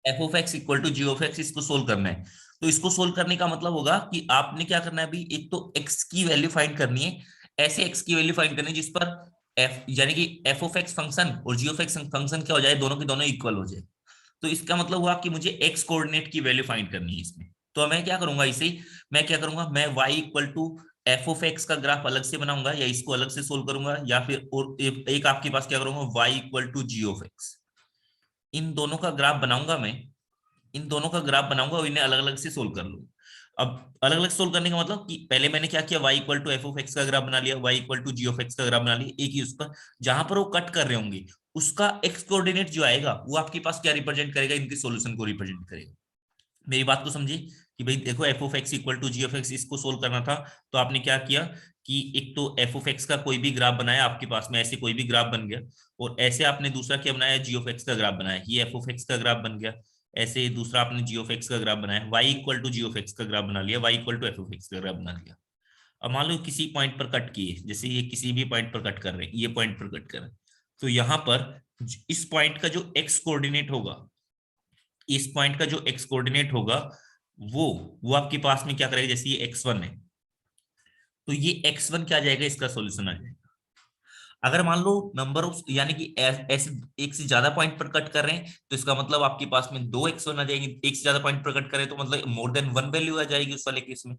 F of x equal to ji of x, इसको solve करना है। तो इसको सोल्व करने का मतलब होगा कि आपने क्या करना है अभी, एक तो एक्स की वैल्यू फाइंड करनी है, ऐसे एक्स की वैल्यू फाइंड करनी है जिस पर एफ यानी कि एफ ऑफ एक्स फंक्शन और जी ऑफ एक्स फंक्शन क्या हो जाए, दोनों के दोनों इक्वल हो जाए। तो इसका मतलब हुआ कि मुझे एक्स कोऑर्डिनेट की वैल्यू फाइंड करनी है इसमें। तो मैं क्या करूंगा इसे, मैं क्या करूंगा, मैं y equal to f of x का ग्राफ अलग से बनाऊंगा या इसको अलग से सोल्व करूंगा, या फिर और एक आपके पास क्या करूंगा, y equal to ji of X. इन दोनों का ग्राफ बनाऊंगा मैं, इन दोनों का ग्राफ बनाऊंगा और इन्हें अलग अलग से सोल्व कर लूंगा। अब अलग अलग सोल्व करने का मतलब कि पहले मैंने क्या किया, y equal to f of x का ग्राफ बना लिया, y equal to ji of x का ग्राफ बना लिया, एक ही उस पर जहां पर वो कट कर रहे होंगे उसका एक्स कोऑर्डिनेट जो आएगा वो आपके पास क्या रिप्रेजेंट करेगा, इनके सॉल्यूशन को रिप्रेजेंट करेगा। मेरी बात को समझिए कि भाई देखो f of x equal to ji of x, इसको सोल्व करना था तो आपने क्या किया कि एक तो एफ ऑफ एक्स का कोई भी ग्राफ बनाया आपके पास में, ऐसे कोई भी ग्राफ बन गया, और ऐसे आपने दूसरा क्या बनाया, जी ऑफ एक्स का ग्राफ बनाया, ये एफ ऑफ एक्स का ग्राफ बन गया। ऐसे दूसरा आपने जी ऑफ एक्स का ग्राफ बनाया, y equal to ji of x का ग्राफ बना लिया, y equal to f of x का ग्राफ बना लिया। अब मान लो किसी पॉइंट पर कट किए, जैसे ये किसी भी पॉइंट पर कट कर रहे हैं, ये पॉइंट पर कट कर रहे हैं, तो यहाँ पर इस पॉइंट का जो एक्स कोऑर्डिनेट होगा, इस पॉइंट का जो एक्स कोऑर्डिनेट होगा वो वो आपके पास में क्या करेगा, जैसे ये x1 है तो ये x1 क्या आ जाएगा, इसका सॉल्यूशन आ जाएगा। अगर मान लो नंबर ऑफ यानी कि ऐसे एक से ज्यादा पॉइंट पर कट कर रहे हैं तो इसका मतलब आपके पास में दो x1 आ जाएगी, एक से ज्यादा पॉइंट पर कट करें तो मतलब मोर देन वन वैल्यू आ जाएगी उस वाले केस में।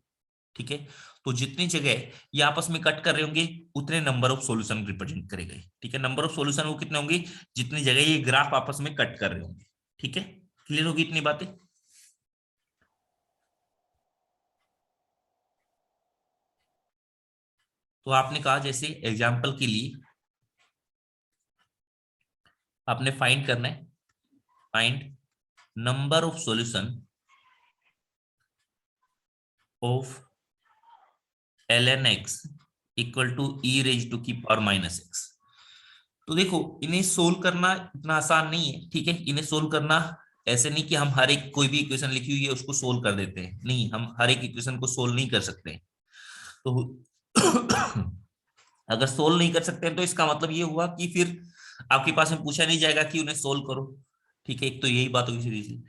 ठीक है, तो जितनी जगह ये आपस में कट कर रहे होंगे उतने नंबर ऑफ सॉल्यूशन रिप्रेजेंट करेगा। ठीक है, नंबर ऑफ सॉल्यूशन वो कितने होंगे, जितनी जगह ये ग्राफ आपस में कट कर रहे होंगे। ठीक है, क्लियर होगी इतनी बातें। तो आपने कहा जैसे एग्जाम्पल के लिए आपने फाइंड करना है, find number of solution of l n x equal to e raise to की पावर माइनस एक्स। तो देखो इन्हें सोल्व करना इतना आसान नहीं है। ठीक है, इन्हें सोल्व करना ऐसे नहीं कि हम हर एक कोई भी इक्वेशन लिखी हुई है उसको सोल्व कर देते हैं, नहीं, हम हर एक इक्वेशन को सोल्व नहीं कर सकते। तो अगर सोल्व नहीं कर सकते हैं तो इसका मतलब ये हुआ कि फिर आपके पास में पूछा नहीं जाएगा कि उन्हें सोल्व करो। ठीक है, एक तो यही बात होगी सीधी सी।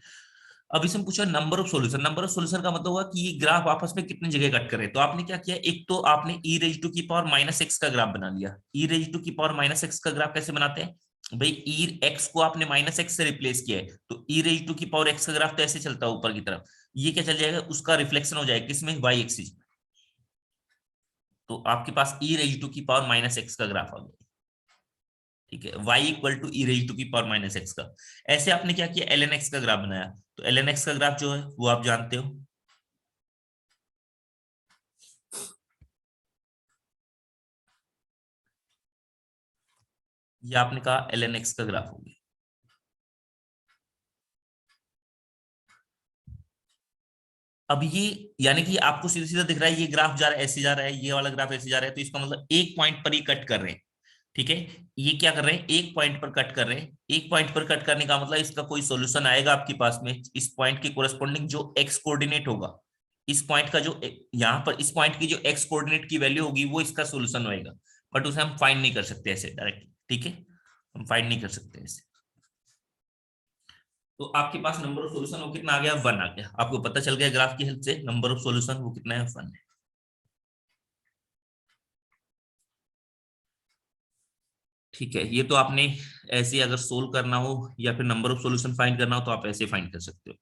अब इसमें पूछा number of solution, number of solution का मतलब हुआ कि ये ग्राफ आपस में कितनी जगह कट करे। तो आपने क्या किया, एक तो आपने ई रेज टू की पावर माइनस एक्स का ग्राफ बना लिया। ई रेज टू की पावर माइनस एक्स का ग्राफ कैसे बनाते हैं भाई, ई एक्स को आपने माइनस एक्स से रिप्लेस किया है तो ई रेज टू की पावर एक्स का ग्राफ तो ऐसे चलता है ऊपर की तरफ, ये क्या चल जाएगा, उसका रिफ्लेक्शन हो जाएगा किसमें, वाई एक्सिस। तो आपके पास ई रेज टू की पावर माइनस एक्स का ग्राफ आ गया। ठीक है, y equal to e raise to की पावर माइनस एक्स का। ऐसे आपने क्या किया, एल एन एक्स का ग्राफ बनाया, तो एल एन एक्स का ग्राफ जो है वो आप जानते हो, ये आपने कहा एल एन एक्स का ग्राफ हो गया। अब ये यानी कि आपको सीधा सीधा दिख रहा है, ये ग्राफ जा रहा है ऐसे जा रहा है, ये वाला ग्राफ ऐसे जा रहा है, तो इसका मतलब एक पॉइंट पर ही कट कर रहे हैं। ठीक है, ये क्या कर रहे हैं, एक पॉइंट पर कट कर रहे हैं। एक पॉइंट पर कट करने का मतलब इसका कोई सॉल्यूशन आएगा आपके पास में, इस पॉइंट के कोरस्पॉन्डिंग जो एक्स कोऑर्डिनेट होगा, इस पॉइंट का जो यहाँ पर इस पॉइंट की जो एक्स कोऑर्डिनेट की वैल्यू होगी वो इसका सॉल्यूशन होएगा। बट उसे हम फाइंड नहीं कर सकते ऐसे डायरेक्ट। ठीक है, हम फाइंड नहीं कर सकते ऐसे। तो आपके पास नंबर ऑफ सॉल्यूशन वो कितना आ गया, वन आ गया। आपको पता चल गया ग्राफ की हेल्प से नंबर ऑफ सॉल्यूशन वो कितना है, वन है। ठीक है, ये तो आपने ऐसे अगर सोल्व करना हो या फिर नंबर ऑफ सॉल्यूशन फाइंड करना हो तो आप ऐसे फाइंड कर सकते हो।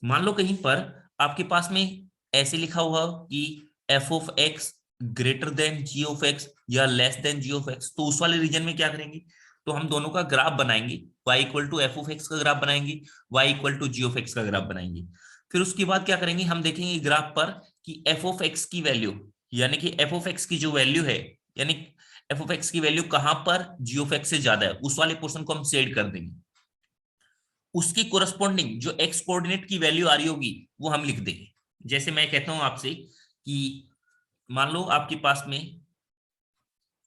मान लो कहीं पर आपके पास में ऐसे लिखा हुआ हो कि F of x greater than ji of X या less than ji of x, तो उस वाले रीजन में क्या करेंगे, तो हम दोनों का ग्राफ बनाएंगे, y equal to f of x का ग्राफ बनाएंगे, y equal to ji of x का ग्राफ बनाएंगे। फिर उसके बाद क्या करेंगे, हम देखेंगे ग्राफ पर कि एफ ऑफ एक्स की वैल्यू यानी कि एफ ऑफ एक्स की जो वैल्यू है, यानी एफ ऑफ एक्स की वैल्यू कहां पर जी ऑफ एक्स से ज्यादा है उस वाले पोर्शन को हम शेड कर देंगे। उसकी कोरस्पॉन्डिंग जो एक्स कोऑर्डिनेट की वैल्यू आ रही होगी वो हम लिख देंगे। जैसे मैं कहता हूं आपसे कि मान लो आपके पास में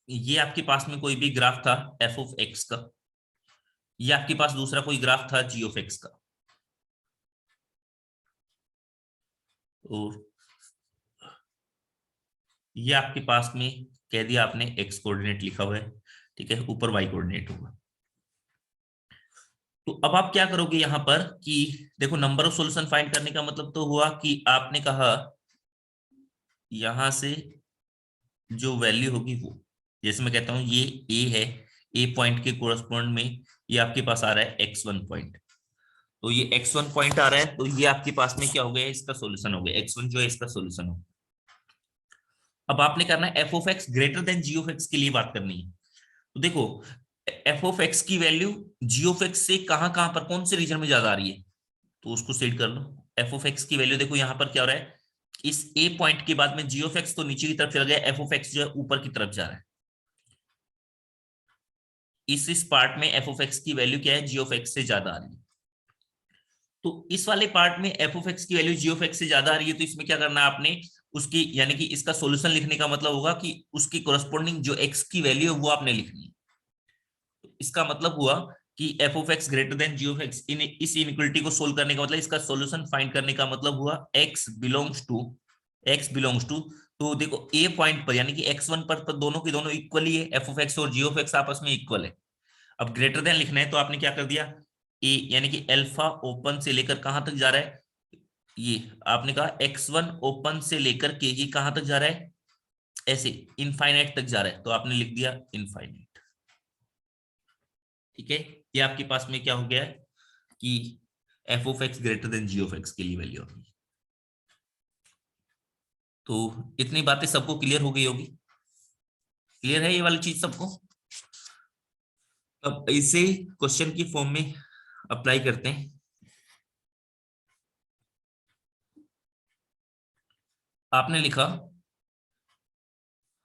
ये आपके पास में कोई भी ग्राफ था एफ ऑफ एक्स का, ये आपके पास दूसरा कोई ग्राफ था जी ऑफ एक्स का, और ये आपके पास में कह दिया आपने एक्स कोऑर्डिनेट लिखा हुआ है। ठीक है, ऊपर वाई कोऑर्डिनेट होगा। तो अब आप क्या करोगे यहाँ पर कि देखो नंबर ऑफ सॉल्यूशन फाइंड करने का मतलब तो हुआ कि आपने कहा यहां से जो वैल्यू होगी वो, जैसे मैं कहता हूं ये ए है, ए पॉइंट के कोरस्पॉन्ड में ये आपके पास आ रहा है x1 पॉइंट, तो ये x1 पॉइंट आ रहा है, तो ये आपके पास में क्या हो गया, इसका सॉल्यूशन हो गया, x1 जो है इसका सॉल्यूशन हो। अब आपने करना है f of x greater than ji of x के लिए बात करनी है। तो देखो एफ ऑफ एक्स की वैल्यू जी ऑफ एक्स से कहां पर कौन से रीजन में ज्यादा आ रही है, तो उसको सेट कर लो। एफ ऑफ एक्स की वैल्यू देखो यहाँ पर क्या हो रहा है, इस ए पॉइंट के बाद में जी ऑफ एक्स तो नीचे की तरफ चला गया, एफ ऑफ एक्स जो है ऊपर की तरफ जा रहा है। इस पार्ट में एफ ऑफ एक्स की वैल्यू क्या है, जी ऑफ एक्स से ज्यादा आ रही है। तो इस वाले पार्ट में एफ ऑफ एक्स की वैल्यू जी ऑफ एक्स से ज्यादा आ रही है, तो इसमें क्या करना है आपने, उसकी यानी कि इसका सॉल्यूशन लिखने का मतलब होगा कि उसकी कोरस्पॉन्डिंग जो एक्स की वैल्यू है वो आपने लिखनी है। तो इसका मतलब हुआ कि F of x greater than ji of X, इन इस इनइक्वालिटी को सोल्व करने का मतलब, इसका सॉल्यूशन फाइंड करने का मतलब हुआ एक्स बिलोंग्स टू। तो देखो ए पॉइंट पर यानी कि x1 पर दोनों की दोनों इक्वल ही है, एफ ऑफ एक्स और जी ऑफ एक्स आपस में इक्वल है। अब ग्रेटर देन लिखना है तो आपने क्या कर दिया, ए यानी कि अल्फा ओपन से लेकर कहां तक जा रहा है, ये आपने कहा x1 ओपन से लेकर के ये कहां तक जा रहा है, ऐसे इनफाइनाइट तक जा रहा है, तो आपने लिख दिया इनफाइनाइट। ठीक है, ये आपके पास में क्या हो गया है कि F of x greater than ji of x के लिए वैल्यू होगी। तो इतनी बातें सबको क्लियर हो गई होगी, क्लियर है ये वाली चीज सबको। अब इसे क्वेश्चन की फॉर्म में अप्लाई करते हैं। आपने लिखा,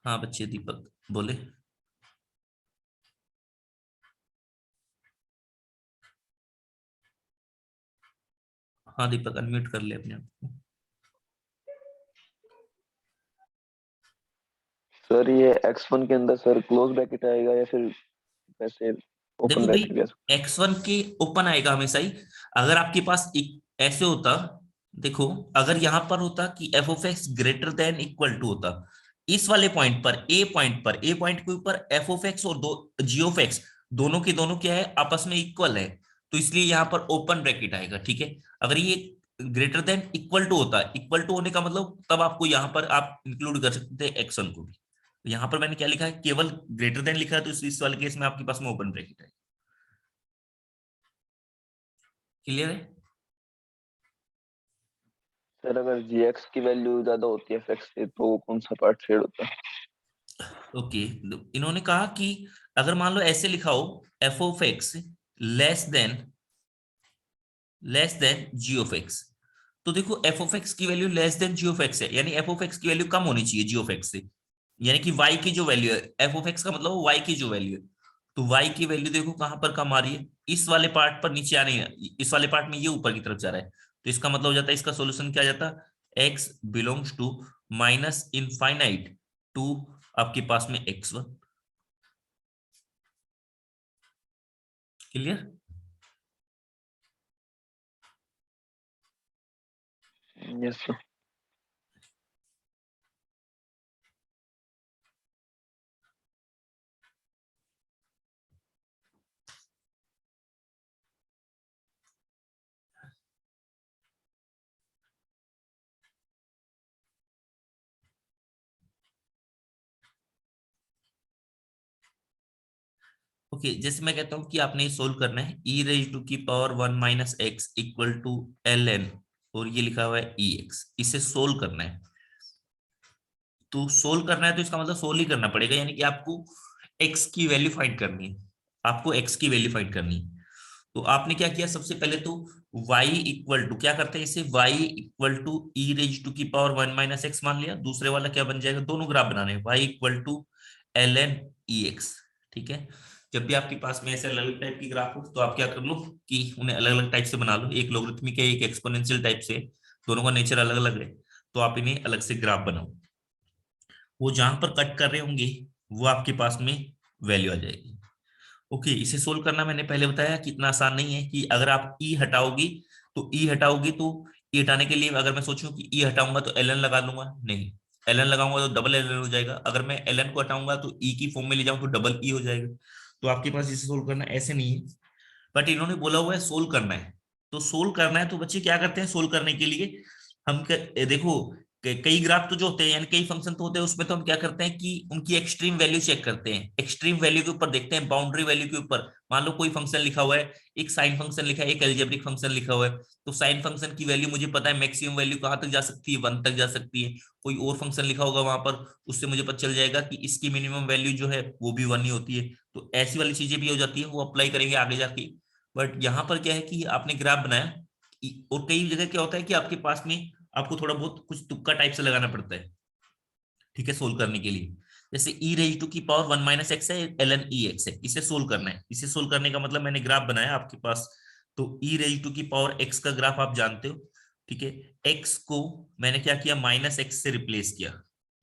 हाँ बच्चे दीपक बोले, हाँ दीपक अनम्यूट कर ले अपने आप को। सर ये x1 के अंदर सर क्लोज ब्रैकेट आएगा या फिर वैसे ओपन देखो ब्रैकेट भाई कह सकते x1 के ओपन आएगा हमेशा ही। अगर आपके पास ऐसे होता, देखो अगर यहां पर होता कि F of x greater than equal to होता, इस वाले पॉइंट पर ए पॉइंट के ऊपर एफ ऑफ एक्स और दो जी ऑफ एक्स दोनों के दोनों क्या है, आपस में इक्वल है, तो इसलिए यहाँ पर ओपन ब्रैकेट आएगा। ठीक है, अगर ये ग्रेटर देन इक्वल टू होता, इक्वल टू होने का मतलब तब आपको यहाँ पर आप इंक्लूड कर सकते हैं एक्स1 को भी। यहाँ पर मैंने क्या लिखा है, केवल ग्रेटर देन लिखा है, तो इस वाले केस में आपके पास में ओपन ब्रैकेट है। क्लियर है। सर अगर gx की वैल्यू ज्यादा होती है fx से तो कौन सा पार्ट शेड होता है? ओके, इन्होंने कहा कि अगर मान लो ऐसे लिखा हो, f of x less than ji of x, तो देखो एफ ऑफ एक्स की value less than ji of x है, यानी एफ ऑफ एक्स की वैल्यू कम होनी चाहिए जी ऑफ एक्स से, यानी कि y की जो वैल्यू है, एफ ऑफ एक्स का मतलब y की जो वैल्यू है, तो y की वैल्यू देखो कहां पर कम आ रही है, इस वाले पार्ट पर नीचे आने, इस वाले पार्ट में ये ऊपर की तरफ जा रहा है, तो इसका मतलब हो जाता है, इसका सॉल्यूशन क्या आ जाता, x belongs to minus infinite to आपके पास में x1। Clear. Yes sir. Okay, जैसे मैं कहता हूं कि आपने ये सोल्व करना है, e रेज टू की power 1 minus x equal to l n, और ये लिखा हुआ है ई एक्स, इसे सोल्व करना है। तो सोल्व करना है तो इसका मतलब सोल्व ही करना पड़ेगा, यानी कि आपको एक्स की वैल्यू फाइंड करनी है, आपको एक्स की वैल्यू फाइंड करनी है। तो आपने क्या किया, सबसे पहले तो y इक्वल टू क्या करते हैं इसे, y equal to e raise to की पावर 1 माइनस एक्स मान लिया, दूसरे वाला क्या बन जाएगा, दोनों ग्राफ बनाने हैं, y equal to l n e x. ठीक है, जब भी आपके पास में ऐसे अलग अलग टाइप की ग्राफ हो तो आप क्या कर लो कि उन्हें अलग अलग टाइप से बना लो, एक लोगरिथमिक है एक एक्सपोनेंशियल टाइप से, दोनों का नेचर अलग अलग है, तो आप इन्हें अलग से ग्राफ बनाओ, वो जहां पर कट कर रहे होंगे वो आपके पास में वैल्यू आ जाएगी। ओके, इसे सोल्व करना मैंने पहले बताया कि इतना आसान नहीं है, कि अगर आप ई हटाओगी तो ई हटाओगी तो ई हटाने के लिए अगर मैं सोचूं कि ई हटाऊंगा तो एल एन लगा लूंगा, नहीं, एल एन लगाऊंगा तो डबल एल एन हो जाएगा, अगर मैं एल एन को हटाऊंगा तो ई की फॉर्म में ले जाऊं तो डबल ई हो जाएगा। तो आपके पास इसे सोल्व करना ऐसे नहीं है, बट इन्होंने बोला हुआ है सोल्व करना है। तो सोल्व करना है तो बच्चे क्या करते हैं सोल्व करने के लिए, देखो कई ग्राफ तो जो होते हैं यानी कई फंक्शन तो होते हैं, उसमें तो हम क्या करते हैं कि उनकी एक्सट्रीम वैल्यू चेक करते हैं, एक्सट्रीम वैल्यू के ऊपर देखते हैं, बाउंड्री वैल्यू के ऊपर। मान लो कोई फंक्शन लिखा हुआ है, एक साइन फंक्शन लिखा है, एक अलजेब्रिक फंक्शन लिखा हुआ है, तो साइन फंक्शन की वैल्यू मुझे पता है मैक्सिमम वैल्यू कहाँ तक जा सकती है, 1 तक जा सकती है। कोई और फंक्शन लिखा होगा वहां पर, उससे मुझे पता चल जाएगा कि इसकी मिनिमम वैल्यू जो है वो भी 1 ही होती है। तो ऐसी वाली चीजें भी हो जाती है, वो अप्लाई करेंगे आगे जाके। बट यहाँ पर क्या है कि आपने ग्राफ बनाया, और कई जगह क्या होता है कि आपके पास में आपको थोड़ा बहुत कुछ तुक्का टाइप से लगाना पड़ता है, ठीक है, सोल्व करने के लिए। जैसे e रेज टू की पावर 1 माइनस एक्स है, ln e x है, इसे सोल्व करना है। इसे सोल्व करने का मतलब मैंने ग्राफ बनाया आपके पास, तो e रेज टू की पावर x का ग्राफ आप जानते हो, ठीक है। x को मैंने क्या किया, माइनस एक्स से रिप्लेस किया,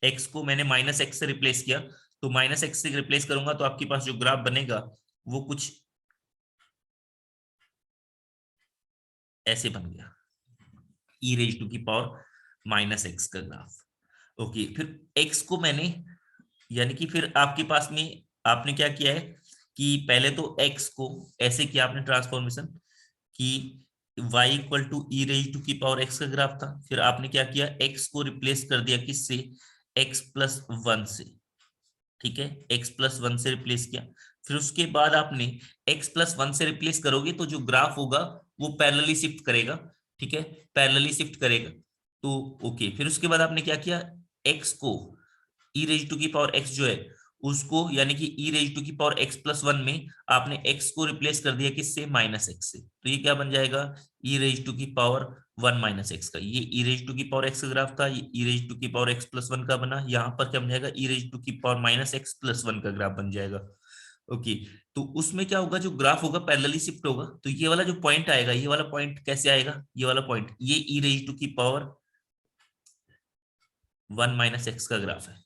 x को मैंने माइनस एक्स से रिप्लेस किया, तो माइनस एक्स से रिप्लेस करूंगा तो आपके पास जो ग्राफ बनेगा वो कुछ ऐसे बन गया, e रेज टू की पावर माइनस एक्स का ग्राफ। ओके, फिर x को मैंने, यानी कि फिर आपके पास में आपने क्या किया है कि पहले तो x को ऐसे किया आपने ट्रांसफॉर्मेशन कि y equal to e raise to की पावर x का ग्राफ था, फिर आपने क्या किया x को रिप्लेस कर दिया किससे, x प्लस 1 से, ठीक है, x प्लस 1 से रिप्लेस किया। फिर उसके बाद आपने x प्लस 1 से रिप्लेस करोगे तो जो ग्राफ होगा वो पैरेलली शिफ्ट करेगा, ठीक है, पैरेलली शिफ्ट करेगा। तो ओके, फिर उसके बाद आपने क्या किया, x को ई रेज टू की पावर x जो है उसको, यानी कि ई रेज टू की पावर x प्लस 1 में आपने x को रिप्लेस कर दिया किससे, माइनस x से, तो ये क्या बन जाएगा, ई रेज टू की पावर 1 माइनस एक्स का। ये ई रेज टू की पावर x का ग्राफ था, ये ई रेज टू की पावर x प्लस 1 का बना, यहाँ पर क्या बन जाएगा, ई रेज टू की पावर माइनस एक्स प्लस 1 का ग्राफ बन जाएगा। ओके, तो उसमें क्या होगा, जो ग्राफ होगा पैरेलली शिफ्ट होगा, तो ये वाला जो पॉइंट आएगा, ये वाला पॉइंट कैसे आएगा, ये वाला पॉइंट, ये ई रेज टू की पावर 1 माइनस एक्स का ग्राफ है।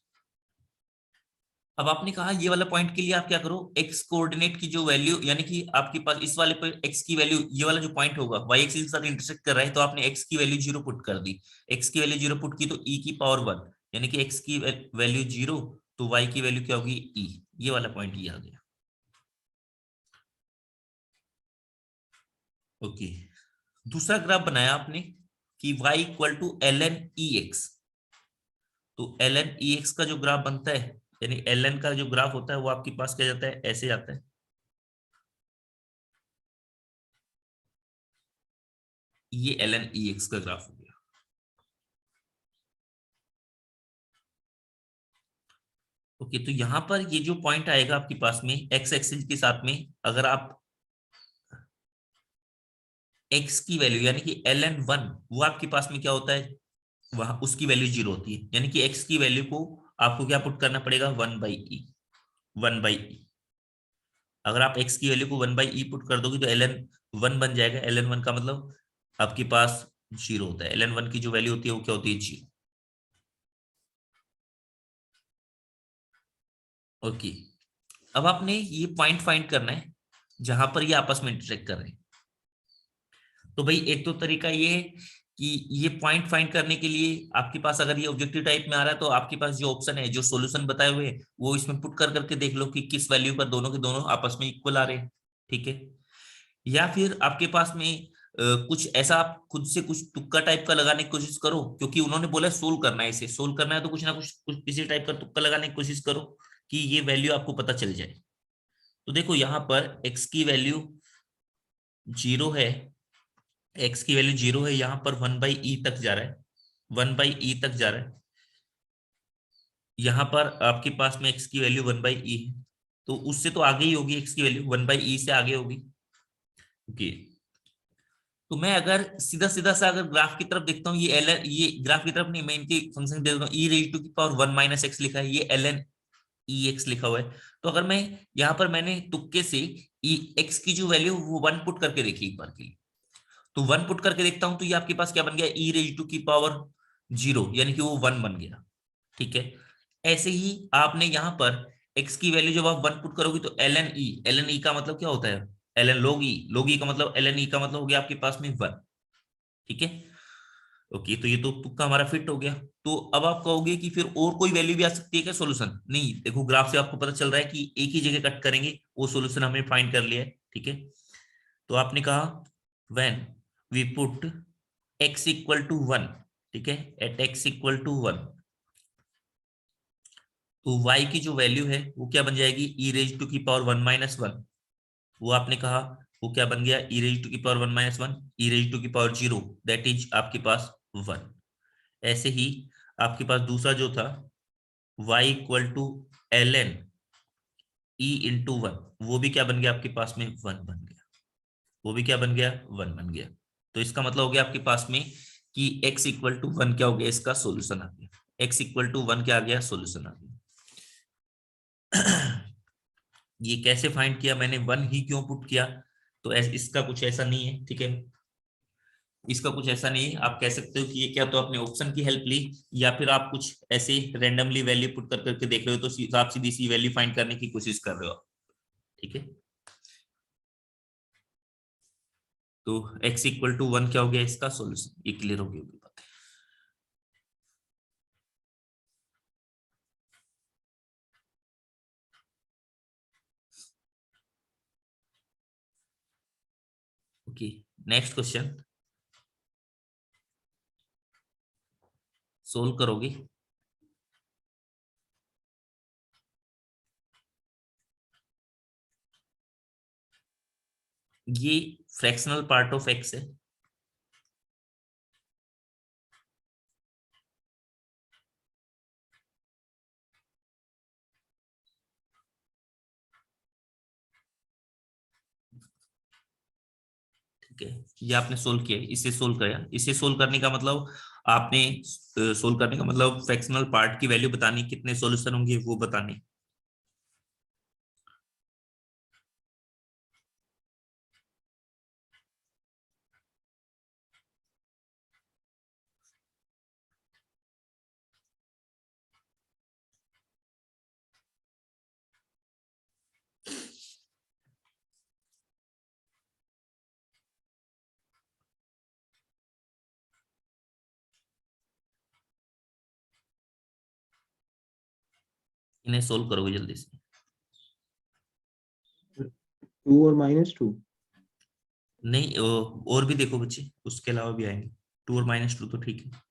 अब आपने कहा ये वाला पॉइंट के लिए आप क्या करो, एक्स कोऑर्डिनेट की जो वैल्यू, यानी कि आपके पास इस वाले पर एक्स की वैल्यू, ये वाला जो पॉइंट होगा वाई एक्सिस के साथ इंटरसेक्ट कर रहा है, तो आपने एक्स की वैल्यू 0 पुट कर दी, एक्स की वैल्यू 0 पुट की तो ई की पावर 1, यानी कि एक्स की वैल्यू 0, तो वाई की वैल्यू क्या होगी, ई, ये वाला पॉइंट ये आ गया। ओके, दूसरा ग्राफ बनाया आपने कि y equal to l n e x, तो ln ex का जो ग्राफ बनता है, यानी ln का जो ग्राफ होता है वो आपके पास क्या जाता है, ऐसे जाता है, ये ln ex का ग्राफ हो गया। ओके, तो यहां पर ये जो पॉइंट आएगा आपके पास में x एक्सिस के साथ में, अगर आप x की वैल्यू, यानी कि ln 1, वो आपके पास में क्या होता है, वहां उसकी वैल्यू 0 होती है, यानी कि x की वैल्यू को आपको क्या पुट करना पड़ेगा, 1/e। अगर आप x की वैल्यू को 1/e पुट कर दोगे तो ln 1 बन जाएगा, ln 1 का मतलब आपके पास 0 होता है, ln 1 की जो वैल्यू होती है वो क्या होती है, 0। ओके, अब आपने ये पॉइंट फाइंड करना है जहां पर ये आपस में इंटरेक्ट कर रहे हैं। तो भाई एक तो तरीका ये है कि ये पॉइंट फाइंड करने के लिए आपके पास अगर ये ऑब्जेक्टिव टाइप में आ रहा है तो आपके पास जो ऑप्शन है, जो सॉल्यूशन बताए हुए हैं वो इसमें पुट कर करके देख लो कि किस वैल्यू पर दोनों के दोनों आपस में इक्वल आ रहे हैं, ठीक है। या फिर आपके पास में कुछ ऐसा आप खुद से कुछ तुक्का टाइप का लगाने की कोशिश करो, क्योंकि उन्होंने बोला सोल्व करना है, इसे सोल्व करना है तो कुछ ना कुछ किसी टाइप का तुक्का लगाने की कोशिश करो कि ये वैल्यू आपको पता चल जाए। तो देखो यहाँ पर x की वैल्यू 0 है, x की वैल्यू 0 है, यहाँ पर 1/e तक जा रहा है, 1/e तक जा रहा है, यहाँ पर आपके पास में x की वैल्यू 1/e है, तो उससे तो आगे ही होगी, x की वैल्यू 1/e से आगे होगी। ओके, तो मैं अगर सीधा सीधा सा अगर ग्राफ की तरफ देखता हूँ, ये ग्राफ की तरफ नहीं, मैं इनके फंक्शन देख रहा हूँ, ई रेज टू की पावर 1 माइनस एक्स लिखा है, ये ln ex लिखा हुआ है। तो अगर मैं यहाँ पर मैंने तुक्के से x की जो वैल्यू वो 1 पुट करके देखी एक बार के लिए, तो 1 पुट करके देखता हूं तो ये आपके पास क्या बन गया, ई रेज टू की पावर 0, यानी कि वो 1 बन गया, ठीक है। ऐसे ही आपने यहाँ पर x की वैल्यू जब आप 1 पुट करोगे तो ln e का मतलब क्या होता है, ln log e का मतलब ln e का मतलब हो गया आपके पास में 1, ठीक है। ओके, तो ये तो तुक्का हमारा फिट हो गया। तो अब आप कहोगे कि फिर और कोई वैल्यू भी आ सकती है क्या सॉल्यूशन, नहीं, देखो ग्राफ से आपको पता चल रहा है कि एक ही जगह कट करेंगे, वो सॉल्यूशन हमने फाइंड कर लिया है, ठीक है। तो आपने कहा when we put x equal to 1, ठीक है, एट x इक्वल टू 1, तो y की जो वैल्यू है वो क्या बन जाएगी, e रेज टू की पावर 1 माइनस 1। वो आपने कहा वो क्या बन गया, e रेज टू की power 1 minus 1, e raise to की पावर 0, दैट इज आपके पास 1। ऐसे ही आपके पास दूसरा जो था y equal to ln e into 1, वो भी क्या बन गया आपके पास में, 1 बन गया। वो भी क्या बन गया, 1 बन गया। तो इसका मतलब हो गया आपके पास में कि x इक्वल टू 1 क्या हो गया, इसका सोल्यूशन आ गया। x इक्वल टू 1 क्या आ गया, सोल्यूशन आ गया। ये कैसे फाइंड किया मैंने, 1 ही क्यों पुट किया, तो इसका कुछ ऐसा नहीं है, ठीक है, इसका कुछ ऐसा नहीं है। आप कह सकते हो कि ये क्या, तो आपने ऑप्शन की हेल्प ली, या फिर आप कुछ ऐसे रेंडमली वैल्यू पुट कर करके देख रहे हो, तो आप सीधी सी वैल्यू फाइंड करने की कोशिश कर रहे हो, ठीक है। तो x इक्वल टू 1 क्या हो गया, इसका सोल्यूशन, ये क्लियर हो गई होगी बात। ओके, नेक्स्ट क्वेश्चन सोल्व करोगे। ये फ्रैक्शनल पार्ट ऑफ x है, ठीक है, ये आपने सोल्व किया, इसे सोल्व किया, इसे सोल्व करने का मतलब आपने सोल्व करने का मतलब फ्रैक्शनल पार्ट की वैल्यू बतानी, कितने सॉल्यूशन होंगे वो बताने। इन्हें सोल्व करोगे जल्दी से। 2 और -2। नहीं और भी देखो बच्चे, उसके अलावा भी आएंगे। 2 और -2 तो ठीक है।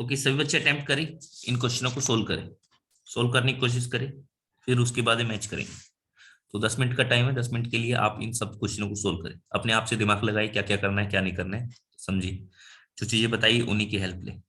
ओके, सभी बच्चे अटेम्प्ट करें, इन क्वेश्चनों को सोल्व करें, सोल्व करने की कोशिश करें, फिर उसके बाद मैच करेंगे। तो 10 मिनट का टाइम है, 10 मिनट के लिए आप इन सब क्वेश्चनों को सोल्व करें, अपने आप से दिमाग लगाइए क्या क्या करना है क्या नहीं करना है, समझिए, जो चीजें बताइए उन्हीं की हेल्प लें।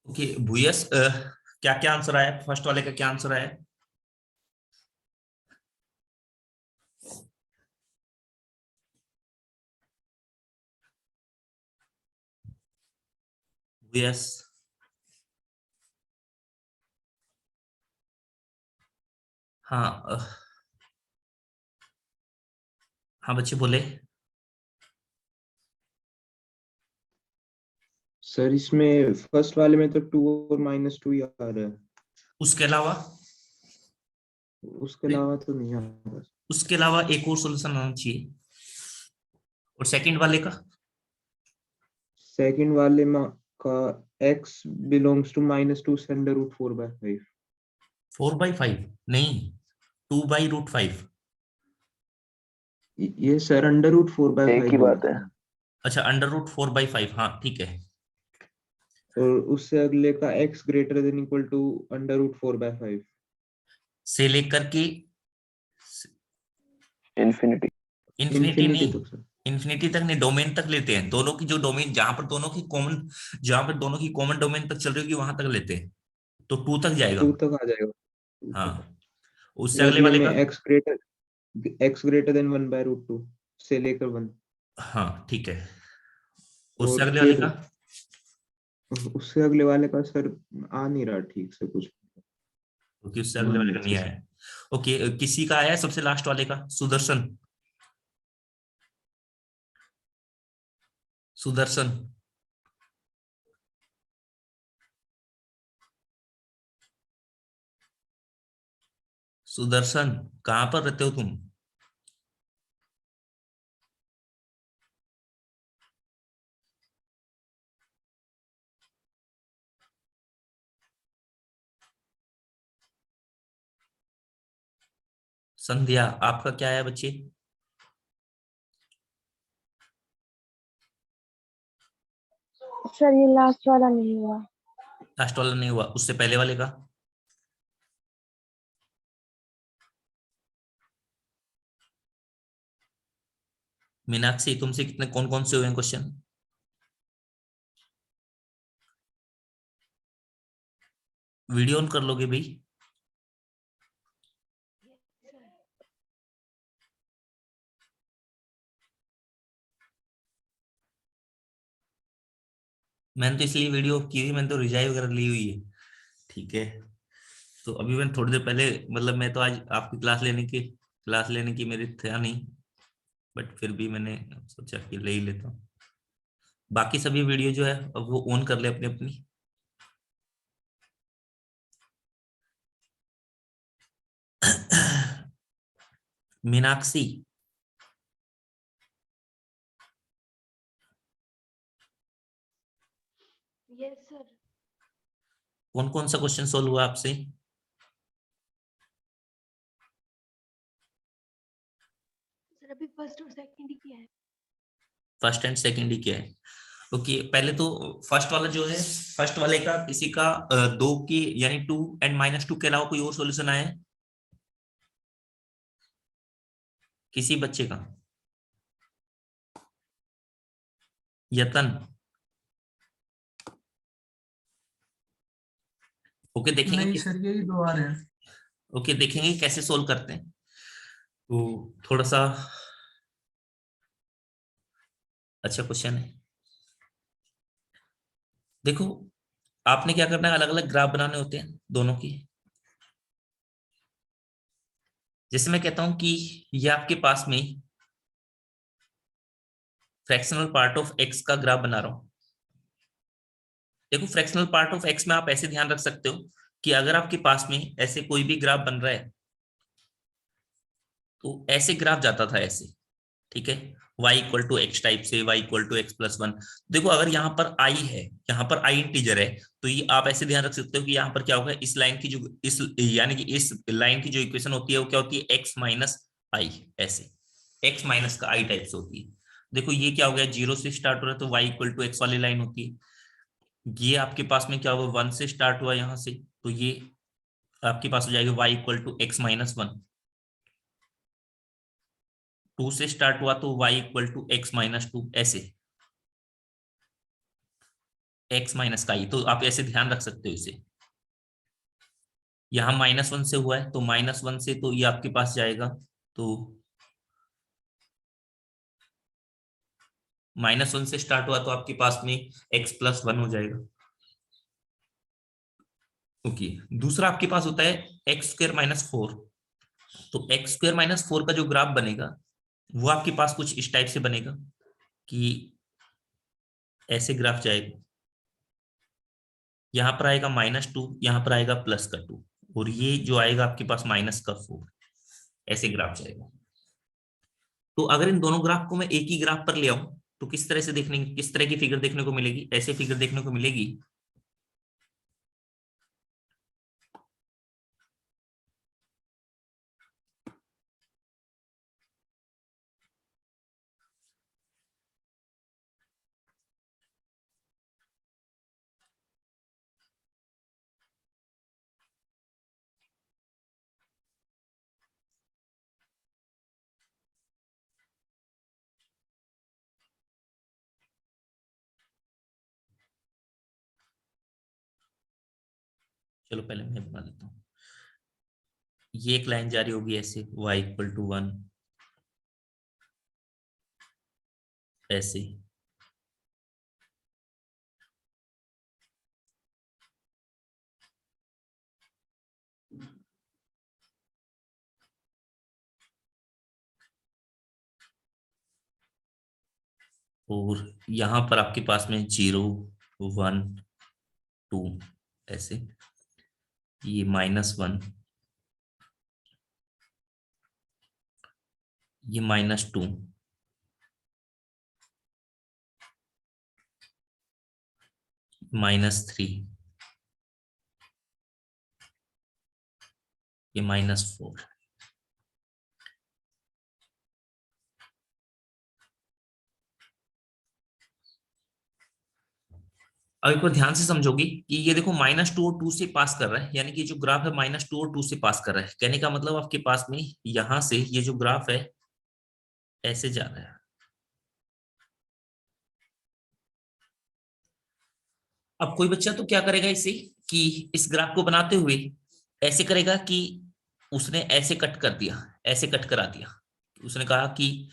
ओके भूयस, क्या क्या आंसर आया? फर्स्ट वाले का क्या आंसर आया? भूयस, हाँ हाँ बच्चे बोले। सर इसमें फर्स्ट वाले में तो 2 और -2 ही आ रहा है, उसके अलावा, उसके अलावा तो नहीं आ रहा। उसके अलावा एक और सॉल्यूशन आना चाहिए। और सेकंड वाले का? सेकंड वाले में का x बिलोंग्स टू -2 से √4/5। 4/5 नहीं, 2/√5। ये सर एक √4/5 ही बोला बात है। था। अच्छा, √4/5, हाँ ठीक है। और उससे अगले का x greater than equal to √4/5। से लेकर के इन्फिनिटी। इंफिनिटी इंफिनिटी नहीं, तक सर। इंफिनिटी तक नहीं, डोमेन तक लेते हैं। दोनों की जो डोमेन, जहां पर दोनों की कॉमन, जहां पर दोनों की कॉमन डोमेन तक चल रही होगी वहां तक लेते हैं, तो 2 तक जाएगा। 2 तक आ जाएगा। 2 तक। हाँ, उससे फिर अगले अगले वाले में का? x ग्रेटर देन 1/√2 से लेकर 1। हाँ ठीक है। उससे और अगले वाले फिर का? उससे अगले वाले का सर आ नहीं रहा ठीक से कुछ। क्योंकि उससे अगले 1 वाले का मिनट नहीं से आया। ओके, किसी का आया है सबसे लास्ट वाले का? सुदर्शन, सुदर्शन, सुदर्शन, कहां पर रहते हो तुम? संध्या, आपका क्या है बच्चे? सर ये लास्ट वाला नहीं हुआ। लास्ट वाला नहीं हुआ, उससे पहले वाले का? मीनाक्षी, तुमसे कितने, कौन कौन से हुए हैं क्वेश्चन? वीडियो ऑन कर लोगे भाई? मैंने तो इसलिए वीडियो की हुई, मैंने तो रिजाई वगैरह ली हुई है। ठीक है, तो अभी मैंने थोड़ी देर पहले, मतलब मैं तो आज आपकी क्लास लेने की मेरी था नहीं, बट फिर भी मैंने सोचा कि ले ही लेता हूँ। बाकी सभी वीडियो जो है अब वो ऑन कर ले अपनी अपनी। Meenakshi, yes sir. कौन कौन सा क्वेश्चन सोल्व हुआ आपसे? सर अभी फर्स्ट और सेकंड ही किया है। फर्स्ट एंड सेकंड ही क्या है? ओके, पहले तो फर्स्ट वाला जो है, फर्स्ट वाले का किसी का 2 की यानी 2 एंड -2 के अलावा कोई और सॉल्यूशन आया है किसी बच्चे का? यतन, ओके देखेंगे नहीं सर, यही 2 आ रहे हैं। ओके देखेंगे कैसे सोल्व करते हैं। तो थोड़ा सा अच्छा क्वेश्चन है। देखो, आपने क्या करना है, अलग अलग ग्राफ बनाने होते हैं दोनों की। जैसे मैं कहता हूं कि ये आपके पास में फ्रैक्शनल पार्ट ऑफ एक्स का ग्राफ बना रहा हूं। देखो, फ्रैक्शनल पार्ट ऑफ एक्स में आप ऐसे ध्यान रख सकते हो कि अगर आपके पास में ऐसे कोई भी ग्राफ बन रहा है तो ऐसे ग्राफ जाता था ऐसे, ठीक है, y=x टाइप से, y=x+1। देखो, अगर यहाँ पर i है, यहाँ पर i इंटीजर है, तो ये आप ऐसे ध्यान रख सकते हो कि यहाँ पर क्या होगा, इस लाइन की जो, इस यानी कि इस लाइन की जो इक्वेशन होती है वो क्या होती है, x माइनस आई, ऐसे x माइनस का i टाइप से होती है। देखो ये क्या हो गया, 0 से स्टार्ट हो रहा है तो y=x वाली लाइन होती है। ये आपके पास में क्या होगा, 1 से स्टार्ट हुआ यहाँ से, तो ये आपके पास हो जाएगा y=x-1। 2 से स्टार्ट हुआ तो y=x-2, ऐसे। x माइनस का i, तो आप ऐसे ध्यान रख सकते हो इसे। यहां -1 से हुआ है तो -1 से तो ये आपके पास जाएगा, तो -1 से स्टार्ट हुआ तो आपके पास में x+1 हो जाएगा। ओके, दूसरा आपके पास होता है x² - 4। तो x² - 4 का जो ग्राफ बनेगा वो आपके पास कुछ इस टाइप से बनेगा कि ऐसे ग्राफ जाएगा, यहां पर आएगा -2, यहां पर आएगा +2, और ये जो आएगा आपके पास -4, ऐसे ग्राफ जाएगा। तो अगर इन दोनों ग्राफ को मैं एक ही ग्राफ पर ले आऊं तो किस तरह से किस तरह की फिगर देखने को मिलेगी? ऐसे फिगर देखने को मिलेगी। चलो पहले मैं बना देता हूँ। ये एक लाइन जारी होगी ऐसे, y=1, ऐसे। और यहां पर आपके पास में 0, 1, 2, ऐसे। ये -1, ये -2, -3, ये -4। अब एक बार ध्यान से समझोगे कि ये देखो -2 और 2 से पास कर रहा है, यानी कि जो ग्राफ है -2 और 2 से पास कर रहा है। कहने का मतलब आपके पास में यहां से ये जो ग्राफ है ऐसे जा रहा है। अब कोई बच्चा तो क्या करेगा इसे, कि इस ग्राफ को बनाते हुए ऐसे करेगा कि उसने ऐसे कट कर दिया, ऐसे कट करा दिया। उसने कहा कि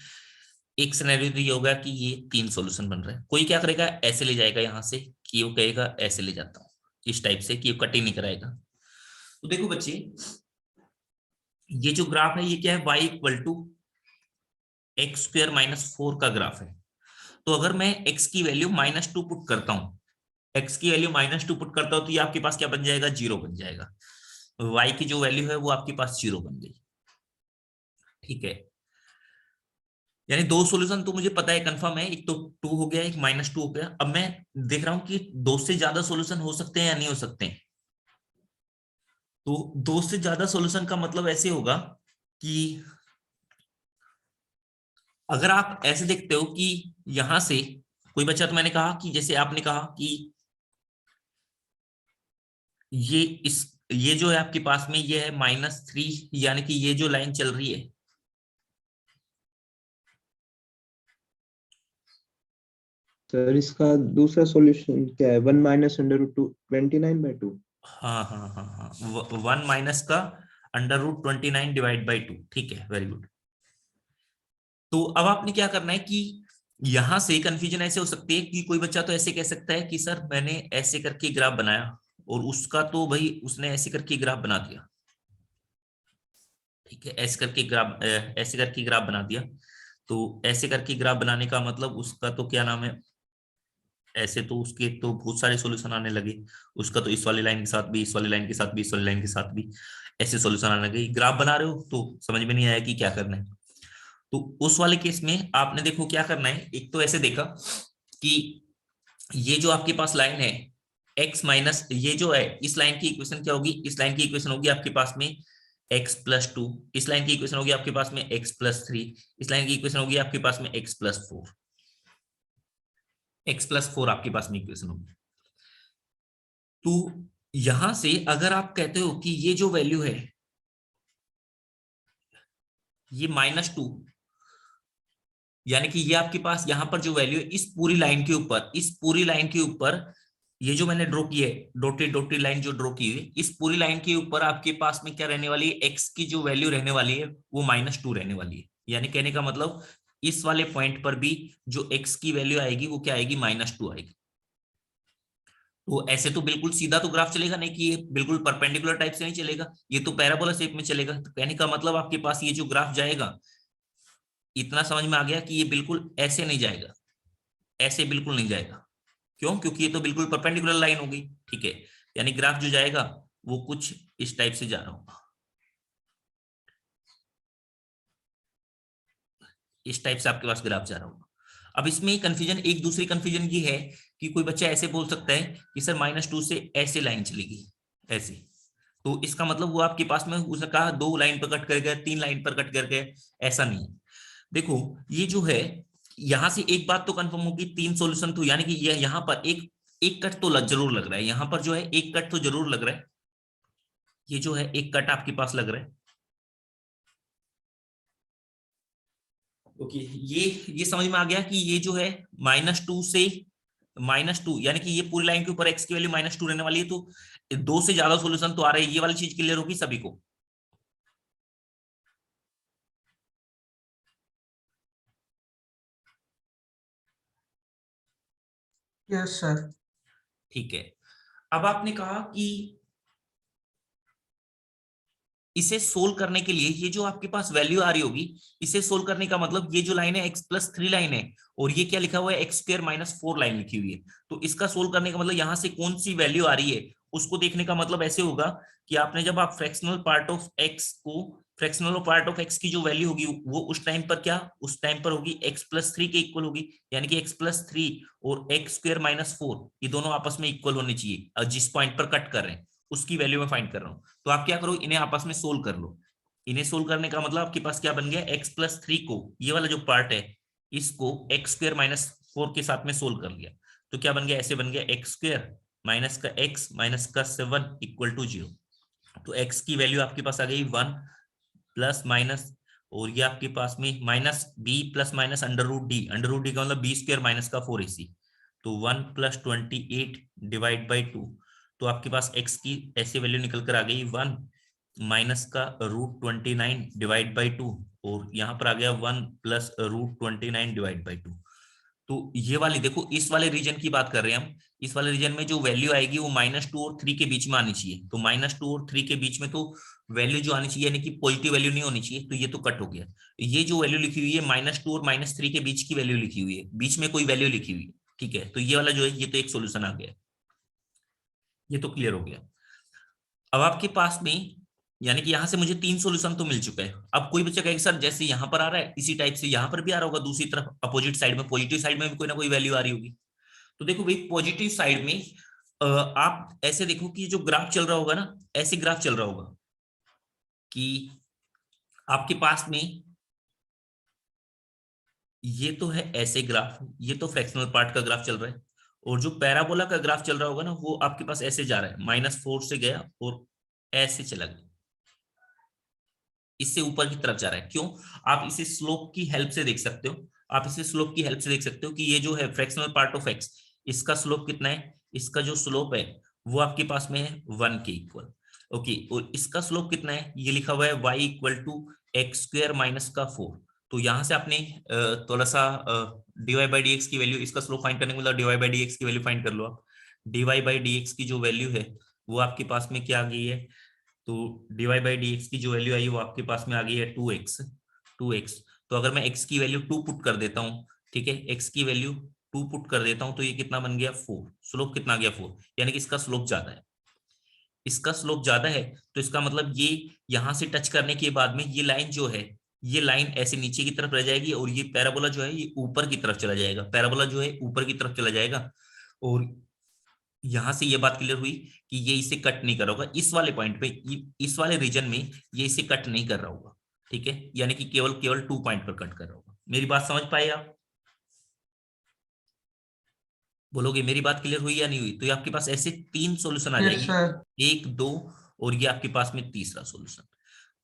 एक सिनेरियो तो ये होगा कि ये 3 सॉल्यूशन बन रहे हैं। कोई क्या करेगा, ऐसे ले जाएगा यहां से, कि वो कहेगा ऐसे ले जाता हूं, इस टाइप से, कि वो कट ही नहीं कराएगा। तो देखो बच्चे, ये जो ग्राफ है ये क्या है, y=x² - 4 का ग्राफ है। तो अगर मैं x की वैल्यू -2 पुट करता हूं, x की वैल्यू -2 पुट करता हूं, तो ये आपके पास क्या बन जाएगा, 0 बन जाएगा। y की जो वैल्यू है वो आपके पास 0 बन गई। ठीक है, यानी दो सॉल्यूशन तो मुझे पता है, कंफर्म है। एक तो 2 हो गया, एक -2 हो गया। अब मैं देख रहा हूं कि 2 से ज्यादा सॉल्यूशन हो सकते हैं या नहीं हो सकते हैं। तो 2 से ज्यादा सॉल्यूशन का मतलब ऐसे होगा कि अगर आप ऐसे देखते हो कि यहां से कोई बच्चा, तो मैंने कहा कि जैसे आपने कहा कि ये जो है आपके पास में ये है -3, यानी कि ये जो लाइन चल रही है, सर इसका दूसरा सॉल्यूशन क्या है, 1 - √2 29/2। हाँ हाँ हाँ हाँ, 1 माइनस का √29 / 2। ठीक है, वेरी गुड। तो अब आपने क्या करना है कि यहां से कंफ्यूजन ऐसे हो सकती है कि कोई बच्चा तो ऐसे कह सकता है कि सर मैंने ऐसे करके ग्राफ बनाया, और उसका तो भाई उसने ऐसे करके ग्राफ बना दिया। ठीक है, ऐसे करके ग्राफ बना दिया। तो ऐसे करके ग्राफ बनाने का मतलब उसका तो क्या नाम है, ऐसे तो उसके तो बहुत सारे सॉल्यूशन आने लगे। उसका तो इस वाली लाइन के साथ भी, इस वाली लाइन के साथ भी, इस वाली लाइन के साथ भी ऐसे सॉल्यूशन आने लगे। ग्राफ बना रहे हो तो समझ में नहीं आया कि क्या करना है। तो उस वाले केस में आपने देखो क्या करना है। एक तो ऐसे देखा कि ये जो आपके पास लाइन है x माइनस, ये जो है इस लाइन की इक्वेशन क्या होगी, इस लाइन की इक्वेशन होगी आपके पास में x+2, इस लाइन की इक्वेशन होगी आपके पास में x+3, इस लाइन की इक्वेशन होगी आपके पास में x+4, x+4 आपके पास में इक्वेशन होगी। तो यहां से अगर आप कहते हो कि ये जो वैल्यू है ये -2, यानी कि ये आपके पास यहां पर जो वैल्यू है इस पूरी लाइन के ऊपर, इस पूरी लाइन के ऊपर ये जो मैंने ड्रॉ की है, डॉटेड डॉटेड लाइन जो ड्रॉ की हुई है, इस पूरी लाइन के ऊपर आपके पास में क्या रहने वाली है, एक्स की जो वैल्यू रहने वाली है वो -2 रहने वाली है। यानी कहने का मतलब इस वाले पॉइंट पर भी जो एक्स की वैल्यू आएगी वो क्या आएगी, -2 आएगी। तो ऐसे तो बिल्कुल सीधा तो ग्राफ चलेगा नहीं, कि ये बिल्कुल परपेंडिकुलर टाइप से नहीं चलेगा, ये तो पैराबोला शेप में चलेगा। तो कहने का मतलब आपके पास ये जो ग्राफ जाएगा, इतना समझ में आ गया कि ये बिल्कुल ऐसे नहीं जाएगा, ऐसे बिल्कुल नहीं जाएगा। क्यों? क्योंकि ये तो बिल्कुल परपेंडिकुलर लाइन होगी, ठीक है। यानी ग्राफ जो जाएगा वो कुछ इस टाइप से जा रहा होगा, इस टाइप से आपके पास ग्राफ जा रहा होगा। अब इसमें कंफ्यूजन, एक दूसरी कंफ्यूजन ये है कि कोई बच्चा ऐसे बोल सकता है कि सर -2 से ऐसे लाइन चलेगी, ऐसे। तो इसका मतलब वो आपके पास में उसने कहा 2 लाइन पर कट कर गए, 3 लाइन पर कट कर गए, ऐसा नहीं। देखो ये जो है, यहां से एक बात तो कंफर्म होगी, 3 सॉल्यूशन तो, यानी कि ये यहां पर एक एक कट तो जरूर लग रहा है, यहां पर जो है एक कट तो जरूर लग रहा है। ये जो है एक कट आपके पास लग रहा है। ओके, ये समझ में आ गया कि ये जो है -2 से -2, यानी कि ये पूरी लाइन के ऊपर एक्स की वैल्यू -2 रहने वाली है, तो 2 से ज्यादा सॉल्यूशन तो आ रहे हैं। ये वाली चीज क्लियर होगी सभी को? Yes sir. ठीक है। अब आपने कहा कि इसे सोल्व करने के लिए ये जो आपके पास वैल्यू आ रही होगी, इसे सोल्व करने का मतलब ये जो लाइन है x+3 लाइन है, और ये क्या लिखा हुआ है, x² - 4 लाइन लिखी हुई है। तो इसका सोल्व करने का मतलब यहां से कौन सी वैल्यू आ रही है उसको देखने का मतलब ऐसे होगा कि आपने जब आप फ्रैक्शनल पार्ट ऑफ x को, फ्रैक्शनल पार्ट ऑफ x की जो वैल्यू होगी वो उस टाइम पर क्या, उस टाइम पर होगी x+3 के इक्वल होगी। यानी कि x+3 और x² - 4 ये दोनों आपस में इक्वल होने चाहिए, और जिस पॉइंट पर कट कर रहे हैं उसकी वैल्यू में फाइंड कर रहा हूं। तो आप क्या करो, इन्हें आपस में सोल्व कर लो। इन्हें सोल्व करने का मतलब आपके पास क्या बन गया, x+3 को, ये वाला जो पार्ट है इसको x² - 4 के साथ में सोल्व कर लिया। तो क्या बन गया, ऐसे बन गया x² माइनस का x माइनस का 7 = 0। तो x की वैल्यू आपके पास आ गई 1 प्लस माइनस, और ये आपके पास में minus b plus minus √d, √d का मतलब b² माइनस का 4ac। तो 1 + 28 / 2। तो आपके पास x की ऐसी वैल्यू निकल कर आ गई 1 माइनस का √29 / 2, और यहाँ पर आ गया 1 + √29 / 2। तो ये वाली देखो, इस वाले रीजन की बात कर रहे हैं हम। इस वाले रीजन में जो वैल्यू आएगी वो -2 और 3 के बीच में आनी चाहिए। तो -2 और 3 के बीच में तो वैल्यू जो आनी चाहिए, यानी कि पॉजिटिव वैल्यू नहीं होनी चाहिए, तो ये तो कट हो गया। ये जो वैल्यू लिखी हुई है -2 और -3 के बीच की वैल्यू लिखी हुई है, बीच में कोई वैल्यू लिखी हुई है, ठीक है। तो ये वाला जो है ये तो एक सोल्यूशन आ गया, ये तो क्लियर हो गया। अब आपके पास में, यानी कि यहां से मुझे 3 सॉल्यूशन तो मिल चुका है। अब कोई बच्चा कहेगा सर जैसे यहां पर आ रहा है इसी टाइप से यहां पर भी आ रहा होगा, दूसरी तरफ अपोजिट साइड में, पॉजिटिव साइड में भी कोई ना कोई वैल्यू आ रही होगी। तो देखो भाई, पॉजिटिव साइड में आप ऐसे देखो कि जो ग्राफ चल रहा होगा ना, ऐसे ग्राफ चल रहा होगा कि आपके पास में ये तो है ऐसे ग्राफ, ये तो फ्रैक्शनल पार्ट का ग्राफ चल रहा है, और जो पैराबोला का ग्राफ चल रहा होगा ना वो आपके पास ऐसे जा रहा है, -4 से गया और ऐसे चला गया, इससे ऊपर की तरफ जा रहा है। क्यों? आप इसे स्लोप की हेल्प से देख सकते हो, आप इसे स्लोप की हेल्प से देख सकते हो कि ये जो है फ्रैक्शनल पार्ट ऑफ x, इसका स्लोप कितना है, इसका जो स्लोप है वो आपके पास में है 1 के इक्वल। ओके, और इसका स्लोप कितना है, ये लिखा हुआ है y = x² माइनस का 4। तो यहां से आपने थोड़ा सा dy/dx की वैल्यू, इसका स्लोप फाइंड करने के मतलब dy/dx की वैल्यू फाइंड कर लो आप। dy/dx की जो वैल्यू है वो आपके पास में क्या आ गई है, तो dy/dx की जो वैल्यू आई वो आपके पास में आ गई है 2x। तो अगर मैं x की वैल्यू 2 पुट कर देता हूँ, ठीक है, x की वैल्यू 2 पुट कर देता हूँ, तो ये कितना बन गया 4। स्लोप कितना आ गया 4, यानी कि इसका स्लोप ज्यादा है, इसका स्लोप ज्यादा है। तो इसका मतलब ये यहां से टच करने के बाद में ये लाइन जो है, ये लाइन ऐसे नीचे की तरफ रह जाएगी, और ये पैराबोला जो है ये ऊपर की तरफ चला जाएगा, पैराबोला जो है ऊपर की तरफ चला जाएगा। और यहां से ये बात क्लियर हुई कि ये इसे कट नहीं कर रहा होगा इस वाले पॉइंट पे, इस वाले रीजन में ये इसे कट नहीं कर रहा होगा, ठीक है। यानी कि केवल केवल 2 पॉइंट पर कट कर रहा होगा। मेरी बात समझ पाए आप? बोलोगे मेरी बात क्लियर हुई या नहीं हुई? तो ये आपके पास ऐसे 3 सॉल्यूशन आ यस जाएंगे, सर। 1 2, और ये आपके पास में तीसरा सॉल्यूशन।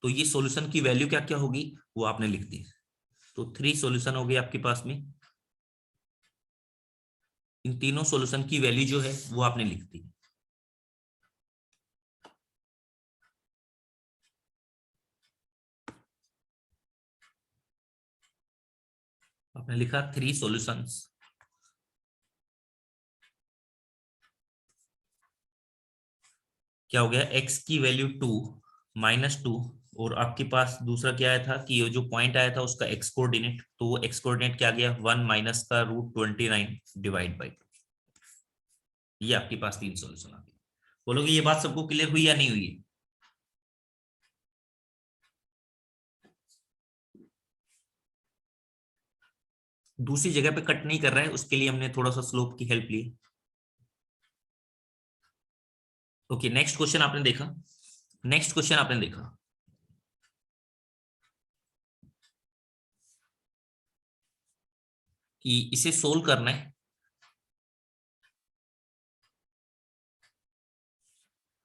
तो ये सॉल्यूशन की वैल्यू क्या क्या होगी वो आपने लिख दी। तो 3 सॉल्यूशन हो गए आपके पास में। इन तीनों सॉल्यूशन की वैल्यू जो है वो आपने लिख दी। आपने लिखा 3 सॉल्यूशंस। क्या हो गया, x की वैल्यू 2 -2, और आपके पास दूसरा क्या आया था कि ये जो पॉइंट आया था उसका x कोऑर्डिनेट, तो वो x कोऑर्डिनेट क्या गया 1 माइनस का √29 डिवाइड बाई 2। ये आपके पास 3 सॉल्यूशन आ गए। बोलोगे ये बात सबको क्लियर हुई या नहीं हुई? दूसरी जगह पे कट नहीं कर रहा है, उसके लिए हमने थोड़ा सा स्लोप की हेल्प ली। ओके, नेक्स्ट क्वेश्चन आपने देखा। नेक्स्ट क्वेश्चन आपने देखा कि इसे सोल्व करना है।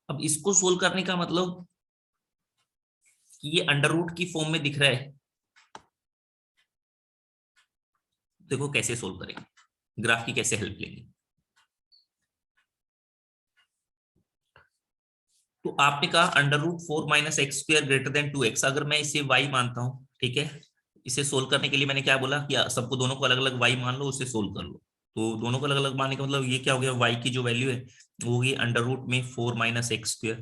अब इसको सोल्व करने का मतलब कि ये अंडर रूट की फॉर्म में दिख रहा है। देखो कैसे सोल्व करेंगे, ग्राफ की कैसे हेल्प लेंगे। तो आपने कहा √4 - x² ग्रेटर देन 2x। अगर मैं इसे y मानता हूं, ठीक है, इसे सोल्व करने के लिए मैंने क्या बोला कि सबको दोनों को अलग अलग y मान लो, उसे सोल्व कर लो। तो दोनों को अलग अलग मानने का मतलब ये क्या हो गया, y की जो वैल्यू है वो होगी √4 - x²,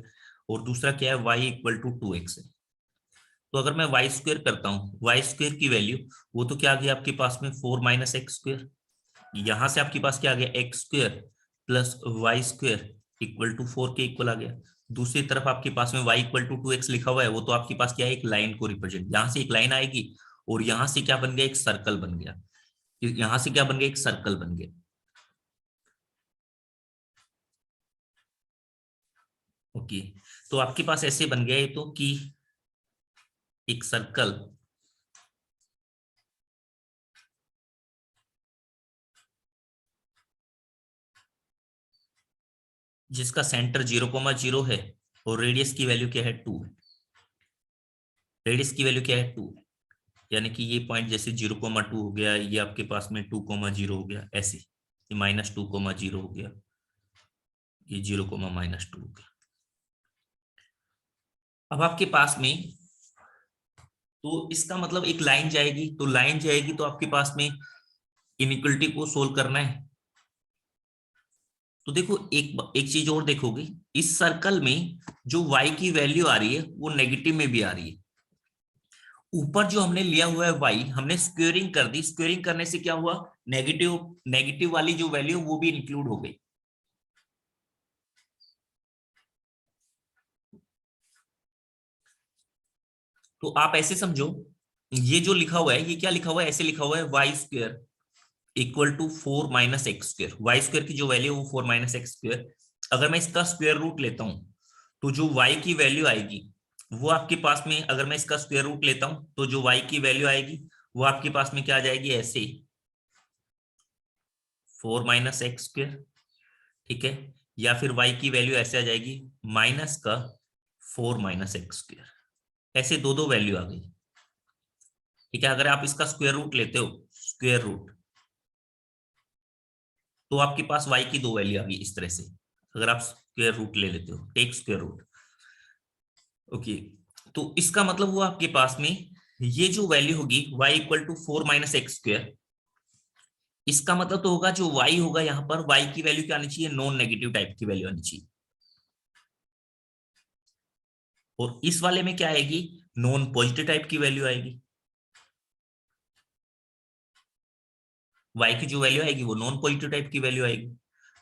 और दूसरा क्या है y = 2x है। तो अगर मैं y² करता हूँ, y² की वैल्यू वो तो क्या आ गया आपके पास में 4 - x²। यहां से आपके पास क्या आ गया, x² + y² = 4 के इक्वल आ गया। दूसरी तरफ आपके पास में y = 2x लिखा हुआ है, वो तो आपके पास क्या है, एक लाइन को रिप्रेजेंट, यहां से एक लाइन आएगी और यहां से क्या बन गया, एक सर्कल बन गया। यहां से क्या बन गया, एक सर्कल बन गया। ओके, तो आपके पास ऐसे बन गया है तो कि एक सर्कल जिसका सेंटर 0,0 है और रेडियस की वैल्यू क्या है 2 है। रेडियस की वैल्यू क्या है 2, यानी कि ये पॉइंट जैसे 0,2 हो गया, ये आपके पास में 2,0 हो गया, ऐसे ये -2,0 हो गया, ये 0,-2 हो गया। अब आपके पास में तो इसका मतलब एक लाइन जाएगी, तो लाइन जाएगी तो आपके पास में इनइक्वालिटी को सोल्व करना है। तो देखो एक एक चीज और देखोगे, इस सर्कल में जो y की वैल्यू आ रही है वो नेगेटिव में भी आ रही है। ऊपर जो हमने लिया हुआ है y, हमने स्क्वेयरिंग कर दी, स्क्वेयरिंग करने से क्या हुआ, नेगेटिव नेगेटिव वाली जो वैल्यू वो भी इंक्लूड हो गई। तो आप ऐसे समझो, ये जो लिखा हुआ है ये क्या लिखा हुआ है, ऐसे लिखा हुआ है y² = 4 - x²। y² की जो वैल्यू है वो 4 - x²। अगर मैं इसका स्क्वायर रूट लेता हूं तो जो y की वैल्यू आएगी वो आपके पास में, अगर मैं इसका स्क्वायर रूट लेता हूं तो जो y की वैल्यू आएगी वो आपके पास में क्या आ जाएगी, ऐसे 4 - x², ठीक है, या फिर y की वैल्यू ऐसे आ जाएगी -4 - x²। ऐसे दो दो वैल्यू आ गई, ठीक है। अगर आप इसका स्क्वायर रूट लेते हो, स्क्वायर रूट, तो आपके पास y की दो वैल्यू आ गई इस तरह से। अगर आप स्क्वायर रूट ले लेते हो, टेक स्क्वायर रूट, ओके, तो इसका मतलब वो आपके पास में ये जो वैल्यू होगी y = 4 - x², इसका मतलब तो होगा जो y होगा यहाँ पर, y की वैल्यू क्या आनी चाहिए, नॉन नेगेटिव टाइप की वैल्यू आनी चाहिए। और इस वाले में क्या आएगी, नॉन पॉजिटिव टाइप की वैल्यू आएगी। y की जो वैल्यू आएगी वो नॉन पॉजिटिव टाइप की वैल्यू आएगी।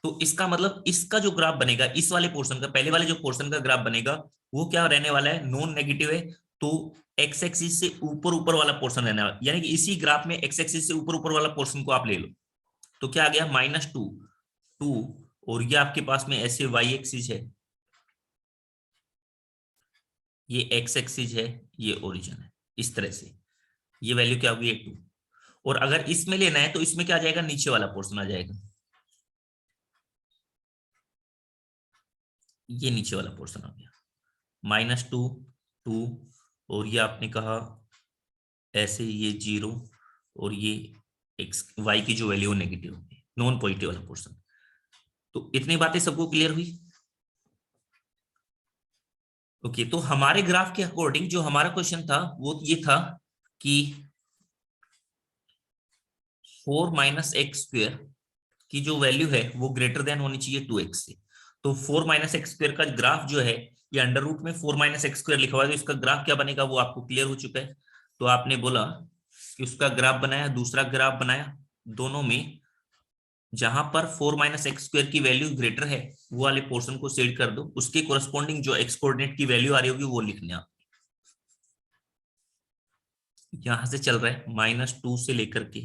तो इसका मतलब इसका जो ग्राफ बनेगा, इस वाले पोर्शन का, पहले वाले जो पोर्शन का ग्राफ बनेगा वो क्या रहने वाला है, नॉन नेगेटिव है। तो एक्स एक्सिस से ऊपर ऊपर वाला पोर्शन रहने वाला, यानी कि इसी ग्राफ में एक्स एक्सिस से ऊपर ऊपर वाला पोर्शन को आप ले लो, तो क्या आ गया -2, और ये आपके पास में ऐसे y एक्सिस है, ये एक्स एक्सिस है, ये ओरिजिन है, इस तरह से ये वैल्यू क्या होगी 2। और अगर इसमें लेना है तो इसमें क्या आ जाएगा, नीचे वाला पोर्शन आ जाएगा, ये नीचे वाला पोर्शन आ गया -2, और ये आपने कहा ऐसे ये 0, और ये x y की जो वैल्यू नेगेटिव होगी। नॉन पॉजिटिव वाला पोर्शन। तो इतनी बातें सबको क्लियर हुई? ओके, तो हमारे ग्राफ के अकॉर्डिंग जो हमारा क्वेश्चन था वो ये था कि 4 माइनस एक्स स्क्वेयर की जो वैल्यू है वो ग्रेटर देन होनी चाहिए 2x से। तो 4 माइनस एक्स स्क्वेयर का ग्राफ जो है ये अंडर रूट में 4 माइनस एक्स स्क्वेयर लिखा हुआ है, तो इसका ग्राफ क्या बनेगा वो आपको क्लियर हो चुका है। तो आपने बोला कि उसका ग्राफ बनाया, दूसरा ग्राफ बनाया, दोनों में जहां पर 4 माइनस एक्स स्क्वेयर की वैल्यू ग्रेटर है वो वाले पोर्शन को सेट कर दो, उसके कोरस्पॉन्डिंग जो एक्स कोऑर्डिनेट की वैल्यू आ रही होगी वो लिखने आप। यहां से चल रहा है -2 से लेकर के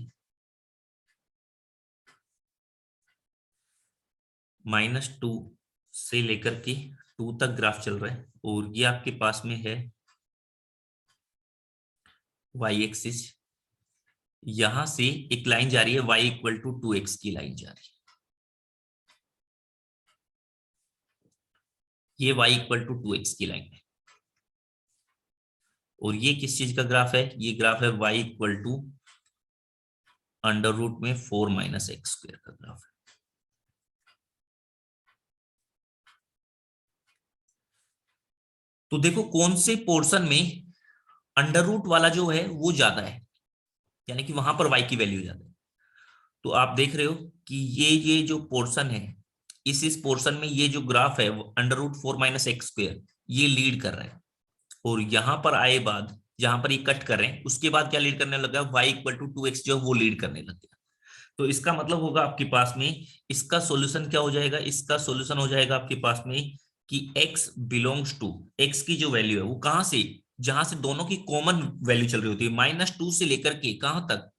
-2 से लेकर के 2 तक ग्राफ चल रहा है, और ये आपके पास में है वाई एक्सिस। यहां से एक लाइन जा रही है y इक्वल टू 2x की लाइन जा रही है, ये y इक्वल टू 2x की लाइन है। और ये किस चीज का ग्राफ है? ये ग्राफ है y equal to under root में 4 माइनस एक्स स्क्वेयर का ग्राफ है। तो देखो कौन से पोर्शन में अंडर रूट वाला जो है वो ज्यादा है, यानी कि वहां पर y की वैल्यू ज्यादा है। तो आप देख रहे हो कि ये जो पोर्शन है, इस पोर्शन में ये जो ग्राफ है वो under root 4 minus x square ये लीड कर रहा है, और यहां पर आए बाद जहां पर ये कट कर रहे हैं उसके बाद क्या लीड करने लगा? y इक्वल टू 2x जो वो लीड करने लग गया। तो इसका मतलब होगा आपके पास में इसका सॉल्यूशन क्या हो जाएगा? इसका सॉल्यूशन हो जाएगा आपके पास में कि x बिलोंग्स टू, x की जो वैल्यू है वो कहां से, जहां से दोनों की कॉमन वैल्यू चल रही होती है, -2 से लेकर के कहां तक,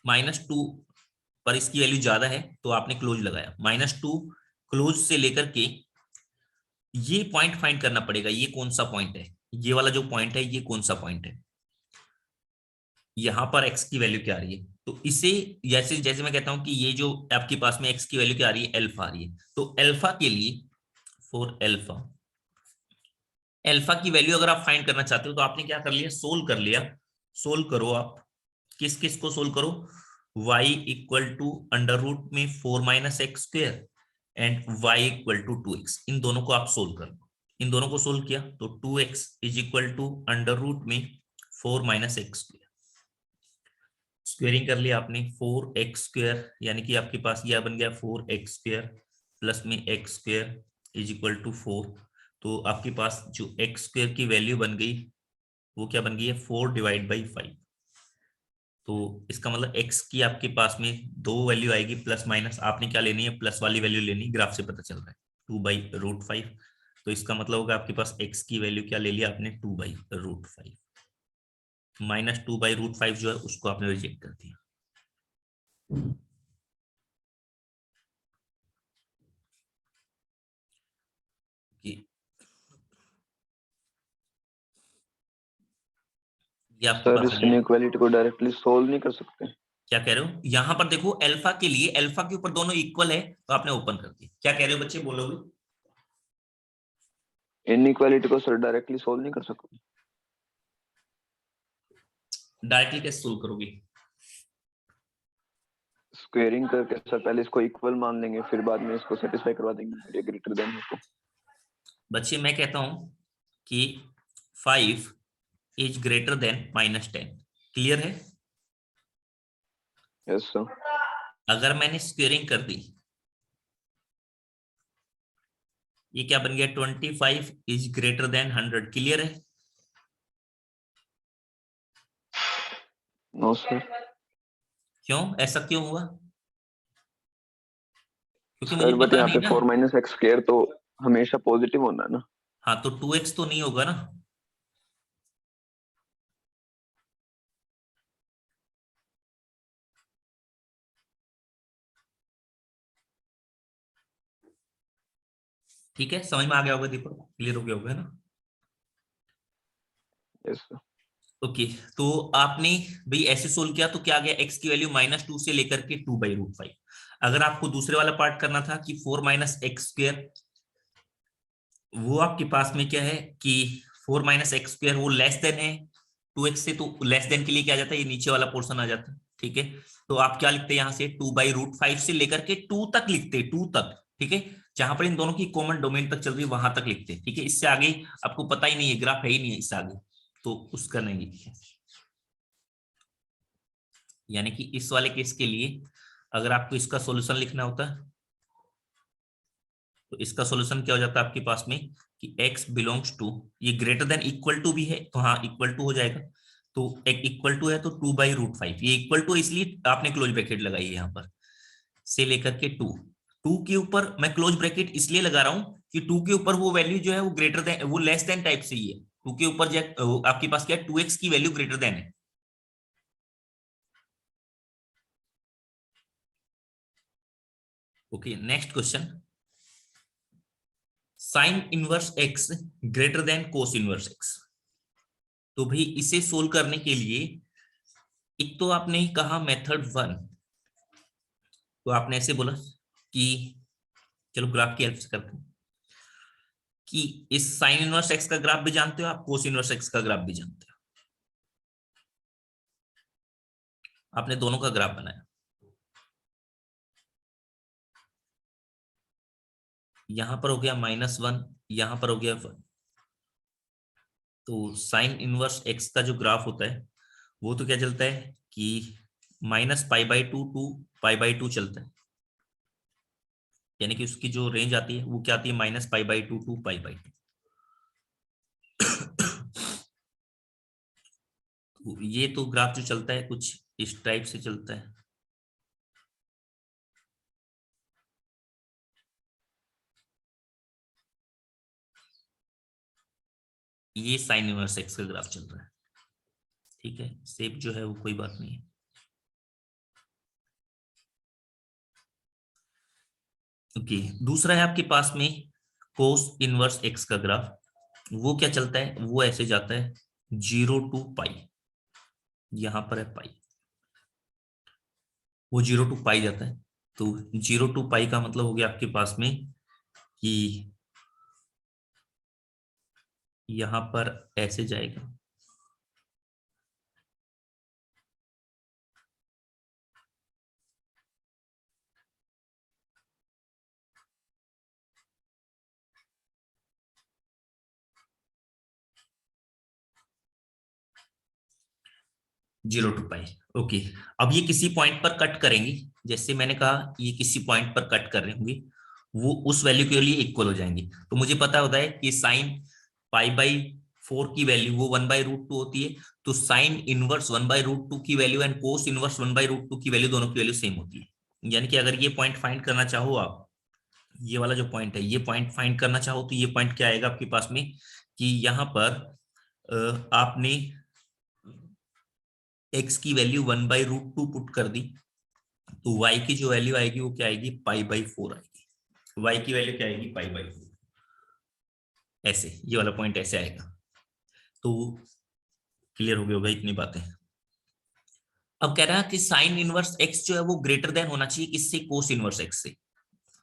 -2 पर इसकी वैल्यू ज्यादा है तो आपने क्लोज लगाया, -2 क्लोज से लेकर के ये पॉइंट फाइंड करना पड़ेगा, ये कौन सा पॉइंट है, ये वाला जो पॉइंट है ये कौन सा पॉइंट है, यहां पर x की वैल्यू क्या आ रही है। तो इसे जैसे जैसे मैं कहता हूं कि ये जो आपके पास में x की वैल्यू क्या आ रही है, अल्फा आ रही है, तो अल्फा के लिए फॉर अल्फा की वैल्यू अगर आप फाइंड करना चाहते हो तो आपने क्या कर लिया, सोल्व कर लिया। सोल्व करो आप, किस किस को सोल्व करो, y equal to under root में 4 minus x square and y equal to 2x, इन दोनों को आप सोल्व कर लो। इन दोनों को सोल्व किया तो 2x is equal to under root में 4 माइनस एक्स स्क्वेयर, स्क्वेयरिंग कर लिया आपने 4x स्क्वेयर, यानी कि आपके पास यह बन गया 4x स्क्वेयर प्लस में x square is equal to 4। तो आपके पास जो x स्क्वेयर की वैल्यू बन गई वो क्या बन गई है, 4 डिवाइड बाई 5। तो इसका मतलब x की आपके पास में 2 वैल्यू आएगी, प्लस माइनस आपने क्या लेनी है, प्लस वाली वैल्यू लेनी, ग्राफ से पता चल रहा है 2/√5। तो इसका मतलब होगा आपके पास x की वैल्यू क्या ले लिया आपने, 2/√5, -2/√5 जो है उसको आपने रिजेक्ट कर दिया। ये आपके सर पास इस आ गया। इनइक्वालिटी को डायरेक्टली सोल्व नहीं कर सकते? क्या कह रहे हो? यहां पर देखो अल्फा के लिए, अल्फा के ऊपर दोनों इक्वल है तो आपने ओपन कर दिया। क्या कह रहे हो बच्चे, बोलोगे? इनइक्वालिटी को सर डायरेक्टली सोल्व नहीं कर सकते? डायरेक्टली कैसे सोल्व करोगे? स्क्वेयरिंग करके सर पहले इसको इक्वल मान लेंगे, फिर बाद में इसको सेटिस्फाई करवा देंगे ये ग्रेटर देन है तो। बच्चे मैं कहता हूं कि 5 इज ग्रेटर देन -10, क्लियर है? Yes sir. अगर मैंने स्क्वेयरिंग कर दी, ये क्या बन गया, 25 इज ग्रेटर देन 100, क्लियर है? No sir. क्यों, ऐसा क्यों हुआ? क्योंकि सर मुझे बट पता यहाँ नहीं पे ना। 4 माइनस एक्स स्क्वायर तो हमेशा पॉजिटिव होना है ना। हाँ तो 2x तो नहीं होगा ना। ठीक है, समझ में आ गया होगा दीपक, क्लियर हो गया होगा ना? Yes sir. ओके, तो आपने भाई ऐसे सोल्व किया तो क्या आ गया, x की वैल्यू -2 से लेकर के 2/√5। अगर आपको दूसरे वाला पार्ट करना था कि 4 माइनस एक्स स्क्वेयर, वो आपके पास में क्या है कि 4 माइनस एक्स स्क्वेयर वो लेस देन है 2x से, तो लेस देन के लिए क्या आ जाता है, ये नीचे वाला पोर्शन आ जाता है। ठीक है। तो आप क्या लिखते हैं यहाँ से 2/√5 से लेकर के 2 तक लिखते हैं, 2 तक, ठीक है। जहां पर इन दोनों की कॉमन डोमेन तक चल रही है वहां तक लिखते हैं, ठीक है। इससे आगे आपको पता ही नहीं है, ग्राफ है ही नहीं है इससे आगे, तो उसका नहीं लिखिए। यानी कि इस वाले केस के लिए अगर आपको इसका सॉल्यूशन लिखना होता है तो इसका सॉल्यूशन क्या हो जाता है आपके पास में कि x बिलोंग्स टू, ये ग्रेटर देन इक्वल टू भी है तो हाँ इक्वल टू हो जाएगा, तो एक इक्वल टू है तो 2/√5, ये इक्वल टू इसलिए आपने क्लोज ब्रैकेट लगाई है यहाँ पर, से लेकर के 2 के ऊपर मैं क्लोज ब्रैकेट इसलिए लगा रहा हूं कि 2 के ऊपर वो वैल्यू जो है वो ग्रेटर देन, वो लेस देन टाइप से ही है। 2 के ऊपर आपके पास क्या है, 2x की वैल्यू ग्रेटर देन है। Okay, next question, sign inverse x greater then cos inverse x। तो भाई इसे सोल्व करने के लिए एक तो आपने ही कहा मेथड 1, तो आपने ऐसे बोला कि चलो ग्राफ की हेल्प से करते हैं कि इस साइन इनवर्स x का ग्राफ भी जानते हो आप, कोस इनवर्स x का ग्राफ भी जानते हो, आपने दोनों का ग्राफ बनाया। यहां पर हो गया -1, यहां पर हो गया 1। तो साइन इनवर्स x का जो ग्राफ होता है वो तो क्या चलता है कि -π/2 टू π/2 चलता है, यानी कि उसकी जो रेंज आती है वो क्या आती है -π/2 टू π/2। तो ये तो ग्राफ जो चलता है कुछ इस टाइप से चलता है। ये साइन इनवर्स x का ग्राफ चल रहा है, ठीक है। शेप जो है वो कोई बात नहीं है। ओके, दूसरा है आपके पास में कोस इनवर्स x का ग्राफ, वो क्या चलता है, वो ऐसे जाता है 0 टू पाई, यहां पर है पाई, वो 0 टू पाई जाता है। तो 0 टू पाई का मतलब हो गया आपके पास में कि यहां पर ऐसे जाएगा, जीरो टू पाई। ओके, अब ये किसी पॉइंट पर कट करेंगे, जैसे मैंने कहा ये किसी पॉइंट पर कट कर रहे होंगे, वो उस वैल्यू के लिए इक्वल हो जाएंगे। तो मुझे पता होता है कि साइन π/4 की वैल्यू वो 1/√2 होती है, तो साइन इनवर्स 1/√2 की वैल्यू एंड कोस इनवर्स 1/√2 की वैल्यू, दोनों की वैल्यू सेम होती है। यानी कि अगर ये पॉइंट फाइंड करना चाहो आप, ये वाला जो पॉइंट है ये पॉइंट फाइंड करना चाहो तो ये पॉइंट क्या आएगा आपके पास में कि यहाँ पर आपने x की वैल्यू 1/√2 पुट कर दी, तो y की जो वैल्यू आएगी वो क्या आएगी π/4 आएगी, y की वैल्यू क्या आएगी π/4, ऐसे ये वाला पॉइंट ऐसे आएगा। तो क्लियर हो गया होगा इतनी बातें। अब कह रहा है कि साइन इनवर्स x जो है वो ग्रेटर देन होना चाहिए किससे, कोस इनवर्स x से।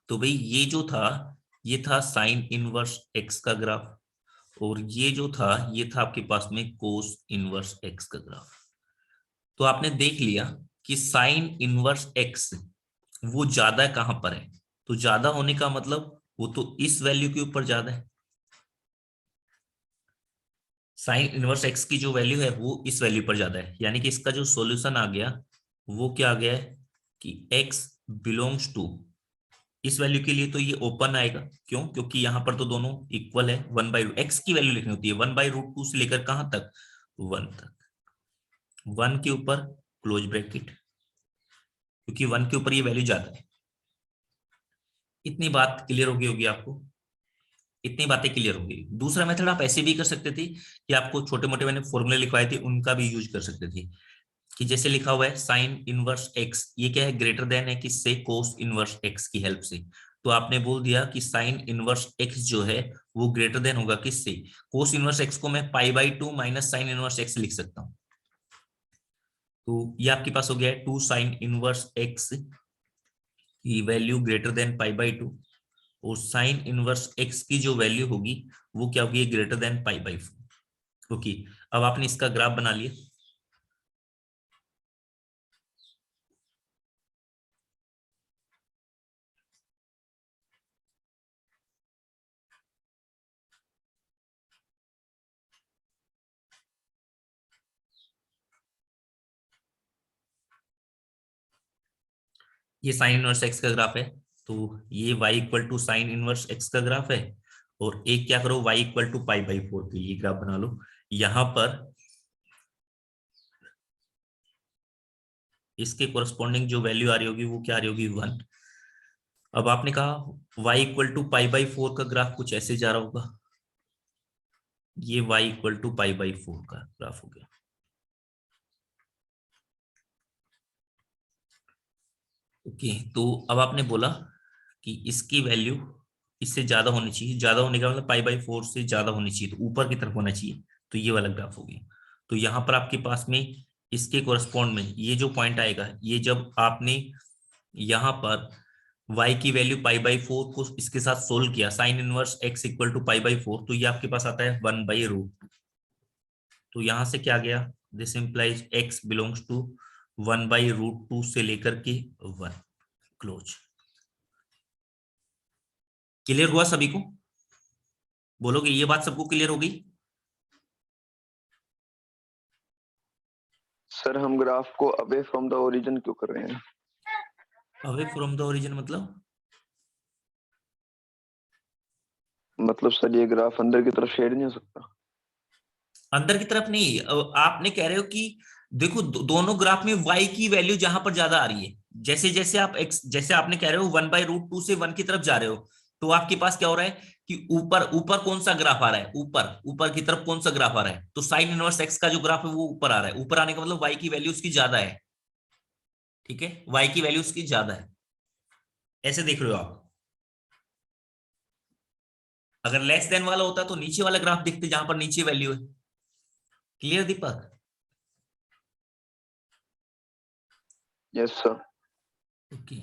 तो भाई ये जो था ये था साइन इनवर्स x का ग्राफ, और ये जो था ये था आपके पास में कोस इनवर्स x का ग्राफ। तो आपने देख लिया कि साइन इनवर्स x वो ज्यादा कहां पर है, तो ज्यादा होने का मतलब वो तो इस वैल्यू के ऊपर ज्यादा है। साइन इनवर्स x की जो वैल्यू है वो इस वैल्यू पर ज्यादा है, यानी कि इसका जो सॉल्यूशन आ गया वो क्या आ गया है कि x बिलोंग्स टू, इस वैल्यू के लिए तो ये ओपन आएगा, क्यों, क्योंकि यहां पर तो दोनों इक्वल है। 1/x की वैल्यू लिखनी होती है 1/√2 से लेकर कहां तक, 1 तक, 1 के ऊपर क्लोज ब्रैकेट, क्योंकि 1 के ऊपर ये वैल्यू ज्यादा है। इतनी बात क्लियर होगी आपको, इतनी बातें क्लियर होगी। दूसरा मेथड आप ऐसे भी कर सकते थे कि आपको छोटे मोटे मैंने फॉर्मूले लिखवाए थे उनका भी यूज कर सकते थे, कि जैसे लिखा हुआ है साइन इनवर्स x, ये क्या है ग्रेटर देन है किससे, कोस इनवर्स x की हेल्प से। तो आपने बोल दिया कि साइन इनवर्स x जो है वो ग्रेटर देन होगा किससे, कोस इनवर्स x को मैं π/2 माइनस साइन इनवर्स x लिख सकता हूं। तो ये आपके पास हो गया है 2 साइन इनवर्स x की वैल्यू ग्रेटर देन π/2, और साइन इनवर्स x की जो वैल्यू होगी वो क्या होगी, ग्रेटर देन π/4। ओके, अब आपने इसका ग्राफ बना लिया। ये साइन इनवर्स एक्स का ग्राफ है, तो ये y equal to sine inverse x का ग्राफ है, और एक क्या करो y equal to pi by 4 के लिए ग्राफ बना लो। यहां पर इसके कोरस्पॉन्डिंग जो वैल्यू आ रही होगी वो क्या आ रही होगी 1। अब आपने कहा y equal to pi by 4 का ग्राफ कुछ ऐसे जा रहा होगा, ये y equal to pi by 4 का ग्राफ हो गया। ओके, तो अब आपने बोला कि इसकी वैल्यू इससे ज्यादा होनी चाहिए, ज्यादा होने का मतलब पाई बाई 4 से ज्यादा होनी चाहिए, तो ऊपर की तरफ होना चाहिए, तो ये वाला ग्राफ हो गया। तो यहाँ पर आपके पास में इसके कोरस्पॉन्ड में ये जो पॉइंट आएगा, ये जब आपने यहाँ पर y की वैल्यू पाई बाई 4 को इसके साथ सोल्व किया, sine inverse x equal to pi by 4, तो ये आपके पास आता है 1 बाई रूट। तो यहां से क्या गया, this implies x belongs to 1 by root 2 से लेकर के 1 क्लोज। क्लियर हुआ सभी को? बोलोगे ये बात सबको क्लियर हो गई? सर हम ग्राफ को अवे फ्रॉम द ओरिजिन क्यों कर रहे हैं? अवे फ्रॉम द ओरिजिन मतलब सर ये ग्राफ अंदर की तरफ शेड नहीं हो सकता? अंदर की तरफ नहीं, आपने कह रहे हो कि देखो दोनों ग्राफ में y की वैल्यू जहां पर ज्यादा आ रही है, जैसे जैसे आप x, जैसे आपने कह रहे हो 1 बाई रूट 2 से 1 की तरफ जा रहे हो, तो आपके पास क्या हो रहा है कि ऊपर ऊपर कौन सा ग्राफ आ रहा है, ऊपर ऊपर की तरफ कौन सा ग्राफ आ रहा है, तो साइन इनवर्स x का जो ग्राफ है वो ऊपर आ रहा है। ऊपर आने का मतलब y की वैल्यू उसकी ज्यादा है, ठीक है, y की वैल्यू उसकी ज्यादा है, ऐसे देख रहे हो आप। अगर लेस देन वाला होता तो नीचे वाला ग्राफ दिखते जहां पर नीचे वैल्यू है। Clear Deepak? Yes sir. Okay,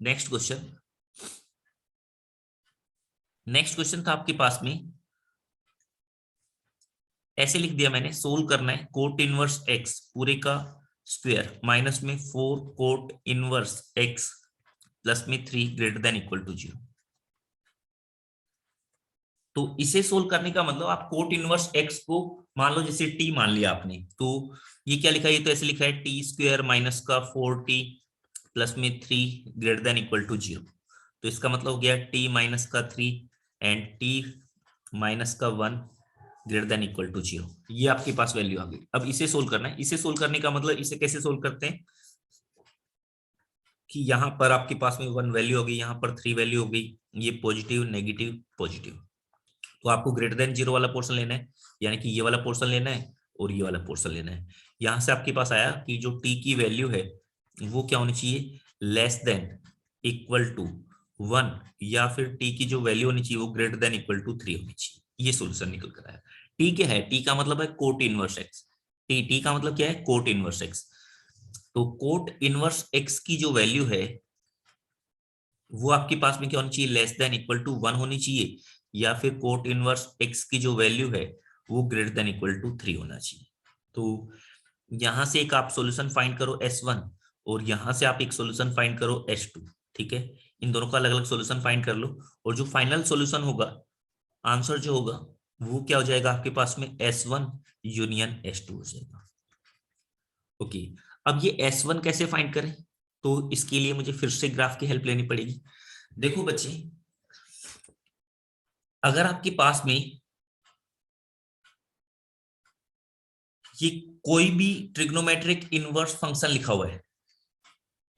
next question. Next question था आपके पास में, ऐसे लिख दिया मैंने, सोल्व करना है कोट इनवर्स एक्स पूरे का स्क्वायर माइनस में 4 कोट इनवर्स एक्स प्लस में 3 ग्रेटर देन इक्वल टू 0। तो इसे सोल्व करने का मतलब आप कोट इनवर्स एक्स को मान लो जैसे टी मान लिया आपने, तो ये क्या लिखा है, ये तो ऐसे लिखा है टी स्क्वायर माइनस का 4t प्लस में 3 ग्रेटर देन इक्वल टू 0। तो इसका मतलब हो गया t माइनस का 3 एंड t माइनस का 1 ग्रेटर देन इक्वल टू 0। ये आपके पास वैल्यू आ गई। अब इसे सोल्व करना है। इसे सोल्व करने का मतलब इसे कैसे सोल्व करते हैं कि यहाँ पर आपके पास में 1 वैल्यू हो गई, यहाँ पर 3 वैल्यू हो गई, ये पॉजिटिव नेगेटिव पॉजिटिव। तो आपको ग्रेटर देन 0 वाला पोर्शन लेना है, यानी कि ये वाला पोर्शन लेना है और ये वाला पोर्शन लेना है। यहां से आपके पास आया कि जो t की वैल्यू है वो क्या होनी चाहिए, लेस देन इक्वल टू 1, या फिर t की जो वैल्यू होनी चाहिए वो ग्रेटर देन इक्वल टू 3 होनी चाहिए। ये सॉल्यूशन निकल कर आया। t क्या है, t का मतलब है कोट इनवर्स x। t का मतलब क्या है, कोट इनवर्स x। तो कोट इनवर्स x की जो वैल्यू है वो आपके पास में क्या होनी चाहिए, लेस देन इक्वल टू 1 होनी चाहिए, या फिर कोट इनवर्स x की जो वैल्यू है वो ग्रेटर देन इक्वल टू 3 होना चाहिए। तो यहां से एक आप सॉल्यूशन फाइंड करो S1 और यहां से आप एक सॉल्यूशन फाइंड करो S2, ठीक है। इन दोनों का अलग अलग सॉल्यूशन फाइंड कर लो और जो फाइनल सॉल्यूशन होगा, आंसर जो होगा वो क्या हो जाएगा आपके पास में, S1 यूनियन S2 हो जाएगा। ओके, अब ये S1 कैसे फाइंड करें, तो इसके लिए मुझे फिर से ग्राफ की हेल्प लेनी पड़ेगी। देखो बच्चे, अगर आपके पास में ये कोई भी ट्रिग्नोमेट्रिक इनवर्स फंक्शन लिखा हुआ है,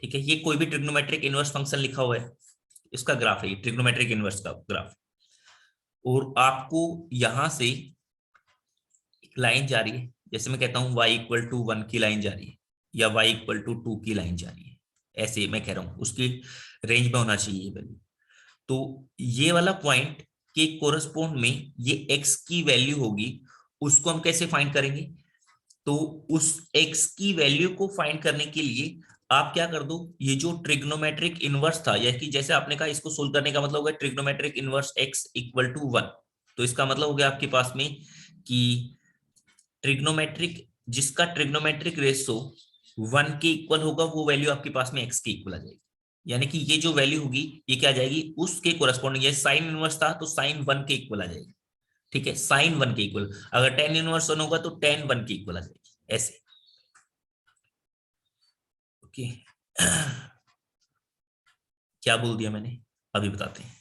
ठीक है, ये कोई भी ट्रिग्नोमेट्रिक इनवर्स फंक्शन लिखा हुआ है, इसका ग्राफ है ये ट्रिग्नोमेट्रिक इनवर्स का ग्राफ, और आपको यहां से एक लाइन जा रही है, जैसे मैं कहता हूं y इक्वल टू 1 की लाइन जा रही है या y इक्वल टू 2 की लाइन जा रही है, ऐसे मैं कह रहा हूं उसकी रेंज में होना चाहिए वैल्यू। तो ये वाला पॉइंट के कोरस्पोंड में ये x की वैल्यू होगी, उसको हम कैसे फाइंड करेंगे, तो उस x की वैल्यू को फाइंड करने के लिए आप क्या कर दो, ये जो ट्रिग्नोमेट्रिक इनवर्स था, या कि जैसे आपने कहा इसको सोल्व करने का मतलब होगा trigonometric inverse x equal to 1, तो इसका मतलब हो गया आपके पास में कि ट्रिग्नोमेट्रिक, जिसका ट्रिग्नोमेट्रिक रेशो 1 के इक्वल होगा वो वैल्यू आपके पास में x के इक्वल आ जाएगी। यानी कि ये जो वैल्यू होगी ये क्या आ जाएगी, उसके कोरस्पॉन्डिंग, ये साइन इनवर्स था तो साइन 1 के इक्वल आ जाएगी, ठीक है, साइन 1 के इक्वल। अगर tan इनवर्स 1 होगा तो tan 1 के इक्वल आ जाएगी, ऐसे। ओके, क्या बोल दिया मैंने, अभी बताते हैं।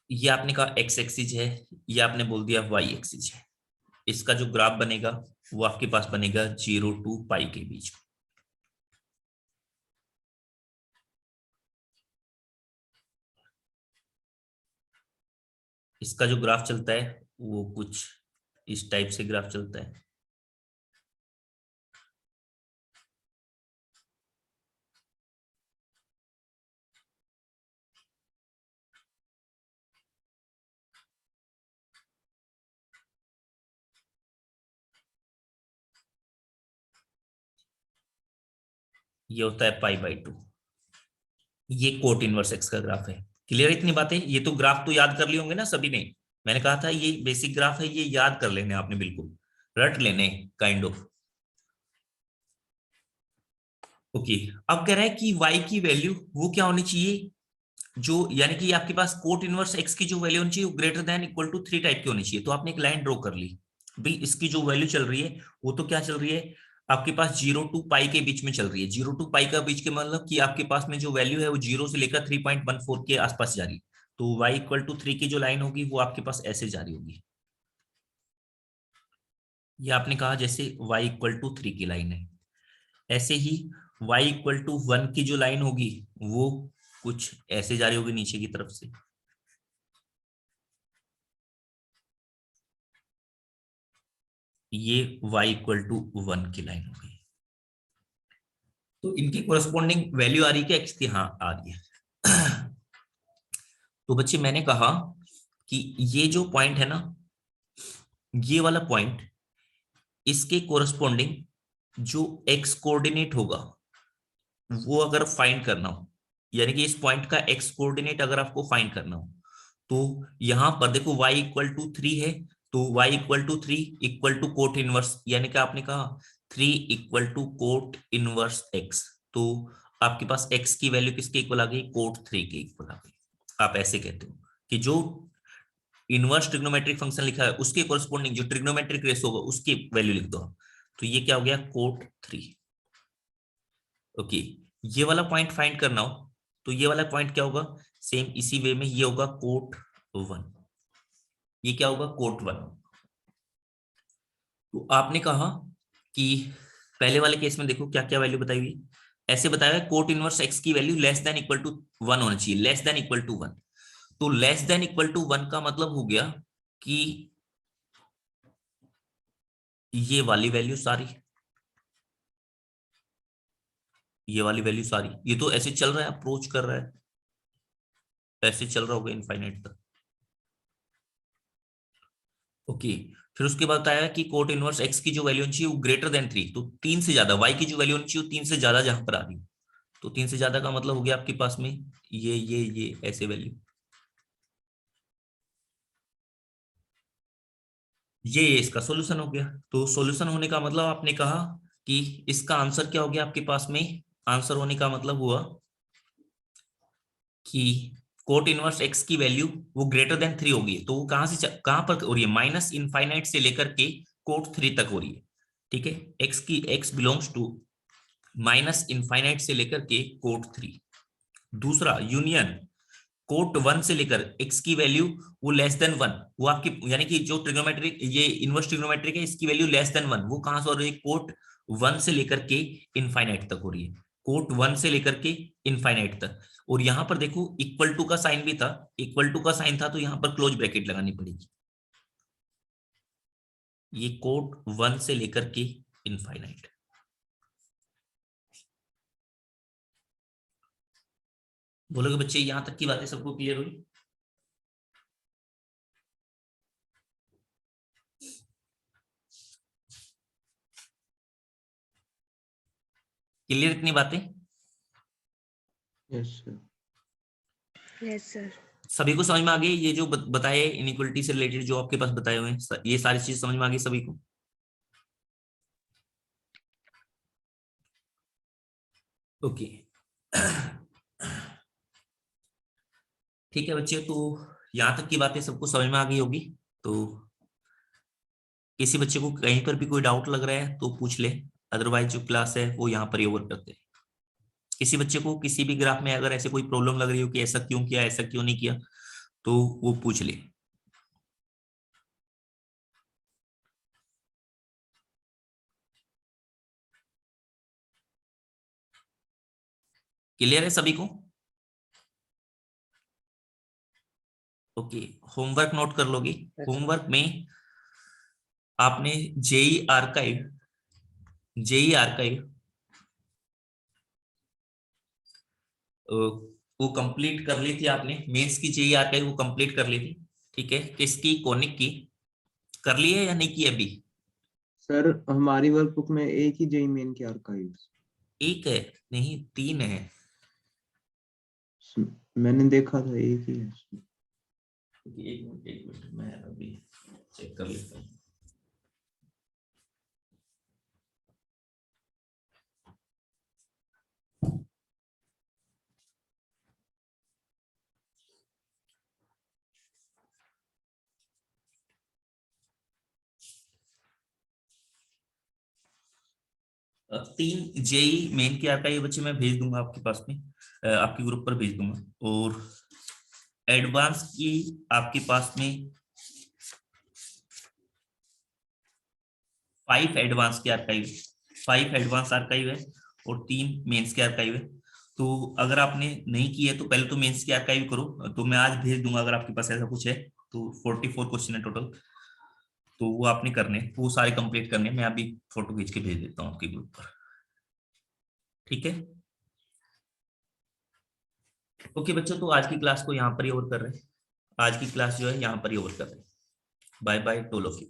ये आपने कहा एक्स एक्सिस है, ये आपने बोल दिया वाई एक्सिस है। इसका जो ग्राफ बनेगा वो आपके पास बनेगा 0 to पाई के बीच में। इसका जो ग्राफ चलता है वो कुछ इस टाइप से ग्राफ चलता है। ये होता है π/2। ये कोट इनवर्स एक्स का ग्राफ है। क्लियर इतनी बातें? ये तो ग्राफ तो याद कर लिए होंगे ना सभी ने। मैंने कहा था ये बेसिक ग्राफ है, ये याद कर लेने आपने, बिल्कुल रट लेने काइंड ऑफ। ओके, अब कह रहा है कि y की वैल्यू वो क्या होनी चाहिए, जो यानी कि आपके पास कोट इनवर्स x की जो वैल्यू होनी चाहिए वो greater than equal to 3 type की होनी चाहिए। तो आपने एक लाइन ड्रॉ कर ली भाई, इसकी जो वैल्यू चल रही है वो तो क्या चल रही है आपके पास 0 to पाई के बीच में चल रही है। 0 to पाई का बीच के मतलब कि आपके पास में जो वैल्यू है वो 0 से लेकर 3.14 के आसपास जा रही है। तो y इक्वल टू 3 की जो लाइन होगी वो आपके पास ऐसे जा रही होगी। ये आपने कहा जैसे y इक्वल टू 3 की लाइन है, ऐसे ही y इक्वल टू 1 की जो लाइन होगी वो कुछ ऐसे जा रही होगी नीचे की तरफ से। ये y इक्वल टू 1 की लाइन होगी। तो इनकी कोरस्पॉन्डिंग वैल्यू आ रही है क्या x की? हाँ आ रही है। तो बच्चे मैंने कहा कि ये जो पॉइंट है ना, ये वाला पॉइंट, इसके कोरस्पॉन्डिंग जो x कोऑर्डिनेट होगा वो अगर फाइंड करना हो, यानी कि इस पॉइंट का x कोऑर्डिनेट अगर आपको फाइंड करना हो, तो यहां पर देखो y इक्वल टू 3 है, तो y equal to 3 equal to cot inverse, यानी कि आपने कहा 3 equal to cot inverse x। तो आपके पास x की वैल्यू किसके इक्वल आ गई? कोट 3 के इक्वल आ गई। आप ऐसे कहते हो कि जो इनवर्स ट्रिग्नोमेट्रिक फंक्शन लिखा है उसके कोरस्पॉन्डिंग जो ट्रिग्नोमेट्रिक रेशो होगा उसकी वैल्यू लिख दो। तो ये क्या हो गया? कोट 3। ओके, ये वाला पॉइंट फाइंड करना हो तो ये वाला पॉइंट क्या होगा? सेम इसी वे में ये होगा कोट 1। ये क्या होगा? कोट 1। तो आपने कहा कि पहले वाले केस में देखो क्या क्या वैल्यू बताई हुई, ऐसे बताया है कोट इनवर्स x की value less than equal to 1 होना चाहिए, लेस देन इक्वल टू 1। तो लेस देन इक्वल टू 1 का मतलब हो गया कि ये वाली वैल्यू सारी, ये वाली वैल्यू सारी, ये तो ऐसे चल रहा है, अप्रोच कर रहा है, ऐसे चल रहा होगा इनफाइनाइट तक। ओके, फिर उसके बाद आया कि कोट इनवर्स x की जो वैल्यू होनी चाहिए वो ग्रेटर देन 3, तो 3 से ज्यादा, y की जो वैल्यू होनी चाहिए 3 से ज्यादा जहां पर आ रही, तो 3 से ज्यादा का मतलब हो गया आपके पास में ये ऐसे वैल्यू, ये इसका सॉल्यूशन हो गया। तो सॉल्यूशन होने का मतलब आपने कहा कि इसका आंसर क्या हो गया आपके पास में? आंसर होने का मतलब हुआ कि कोट इनवर्स x की वैल्यू वो ग्रेटर देन 3 होगी। तो वो कहां से कहां पर हो रही है? माइनस इनफाइनाइट से लेकर के कोट 3 तक हो रही है। ठीक है, x belongs to minus infinite से लेकर के कोट 3। दूसरा यूनियन कोट 1 से लेकर x की वैल्यू वो लेस देन 1, वो आपकी यानी कि जो ट्रिग्नोमेट्रिक ये इनवर्स ट्रिग्नोमेट्रिक है इसकी वैल्यू लेस देन 1, वो कहां से हो रही है? कोट 1 से लेकर के इनफाइनाइट तक हो रही है, कोट 1 से लेकर के इनफाइनाइट तक। और यहां पर देखो इक्वल टू का साइन भी था, इक्वल टू का साइन था तो यहां पर क्लोज ब्रैकेट लगानी पड़ेगी। ये कोट 1 से लेकर के इनफाइनाइट। बोलोगे बच्चे यहां तक की बातें सबको क्लियर हुई? क्लियर इतनी बातें? Yes sir. Yes sir. सभी को समझ में आ गई? ये जो बताए इनइक्वलिटी से रिलेटेड जो आपके पास बताए हुए हैं ये सारी चीज समझ में आ गई सभी को? ओके, ठीक है बच्चे, तो यहां तक की बातें सबको समझ में आ गई होगी। तो किसी बच्चे को कहीं पर भी कोई डाउट लग रहा है तो पूछ ले, अदरवाइज जो क्लास है वो यहाँ पर ही ओवर करते हैं। किसी बच्चे को किसी भी ग्राफ में अगर ऐसे कोई प्रॉब्लम लग रही हो कि ऐसा क्यों किया, ऐसा क्यों नहीं किया, तो वो पूछ ले। क्लियर है सभी को? ओके, होमवर्क नोट कर लोगे। होमवर्क में आपने जेई आर्काइव वो कंप्लीट कर ली थी आपने, मेंस की जेई आर्काइव वो कंप्लीट कर ली थी, ठीक है। किसकी? कोनिक की कर ली है या नहीं की अभी? सर हमारी वर्कबुक में एक ही जेई मेन के आर्काइव्स। एक है? नहीं, 3 है। मैंने देखा था एक ही है उसमें। एक मिनट मैं अभी चेक कर लेता हूँ। अब 3 जेई मेन के आर्काइव बच्चे मैं भेज दूंगा आपके पास में, आपके ग्रुप पर भेज दूंगा। और एडवांस की आपके पास में 5 एडवांस के आर्काइव, 5 एडवांस आर्काइव है और 3 मेंस के आर्काइव है। तो अगर आपने नहीं की है तो पहले तो मेंस के आर्काइव करो, तो मैं आज भेज दूंगा अगर आपके पास ऐसा कुछ है तो। 44 क्वेश्चन है टोटल, तो वो आपने करने, वो सारे कंप्लीट करने। मैं अभी फोटो खींच के भेज देता हूँ आपके ग्रुप पर, ठीक है। ओके बच्चों, तो आज की क्लास को यहाँ पर ही ओवर कर रहे हैं। आज की क्लास जो है यहाँ पर ही ओवर कर रहे हैं। Bye bye to all of you.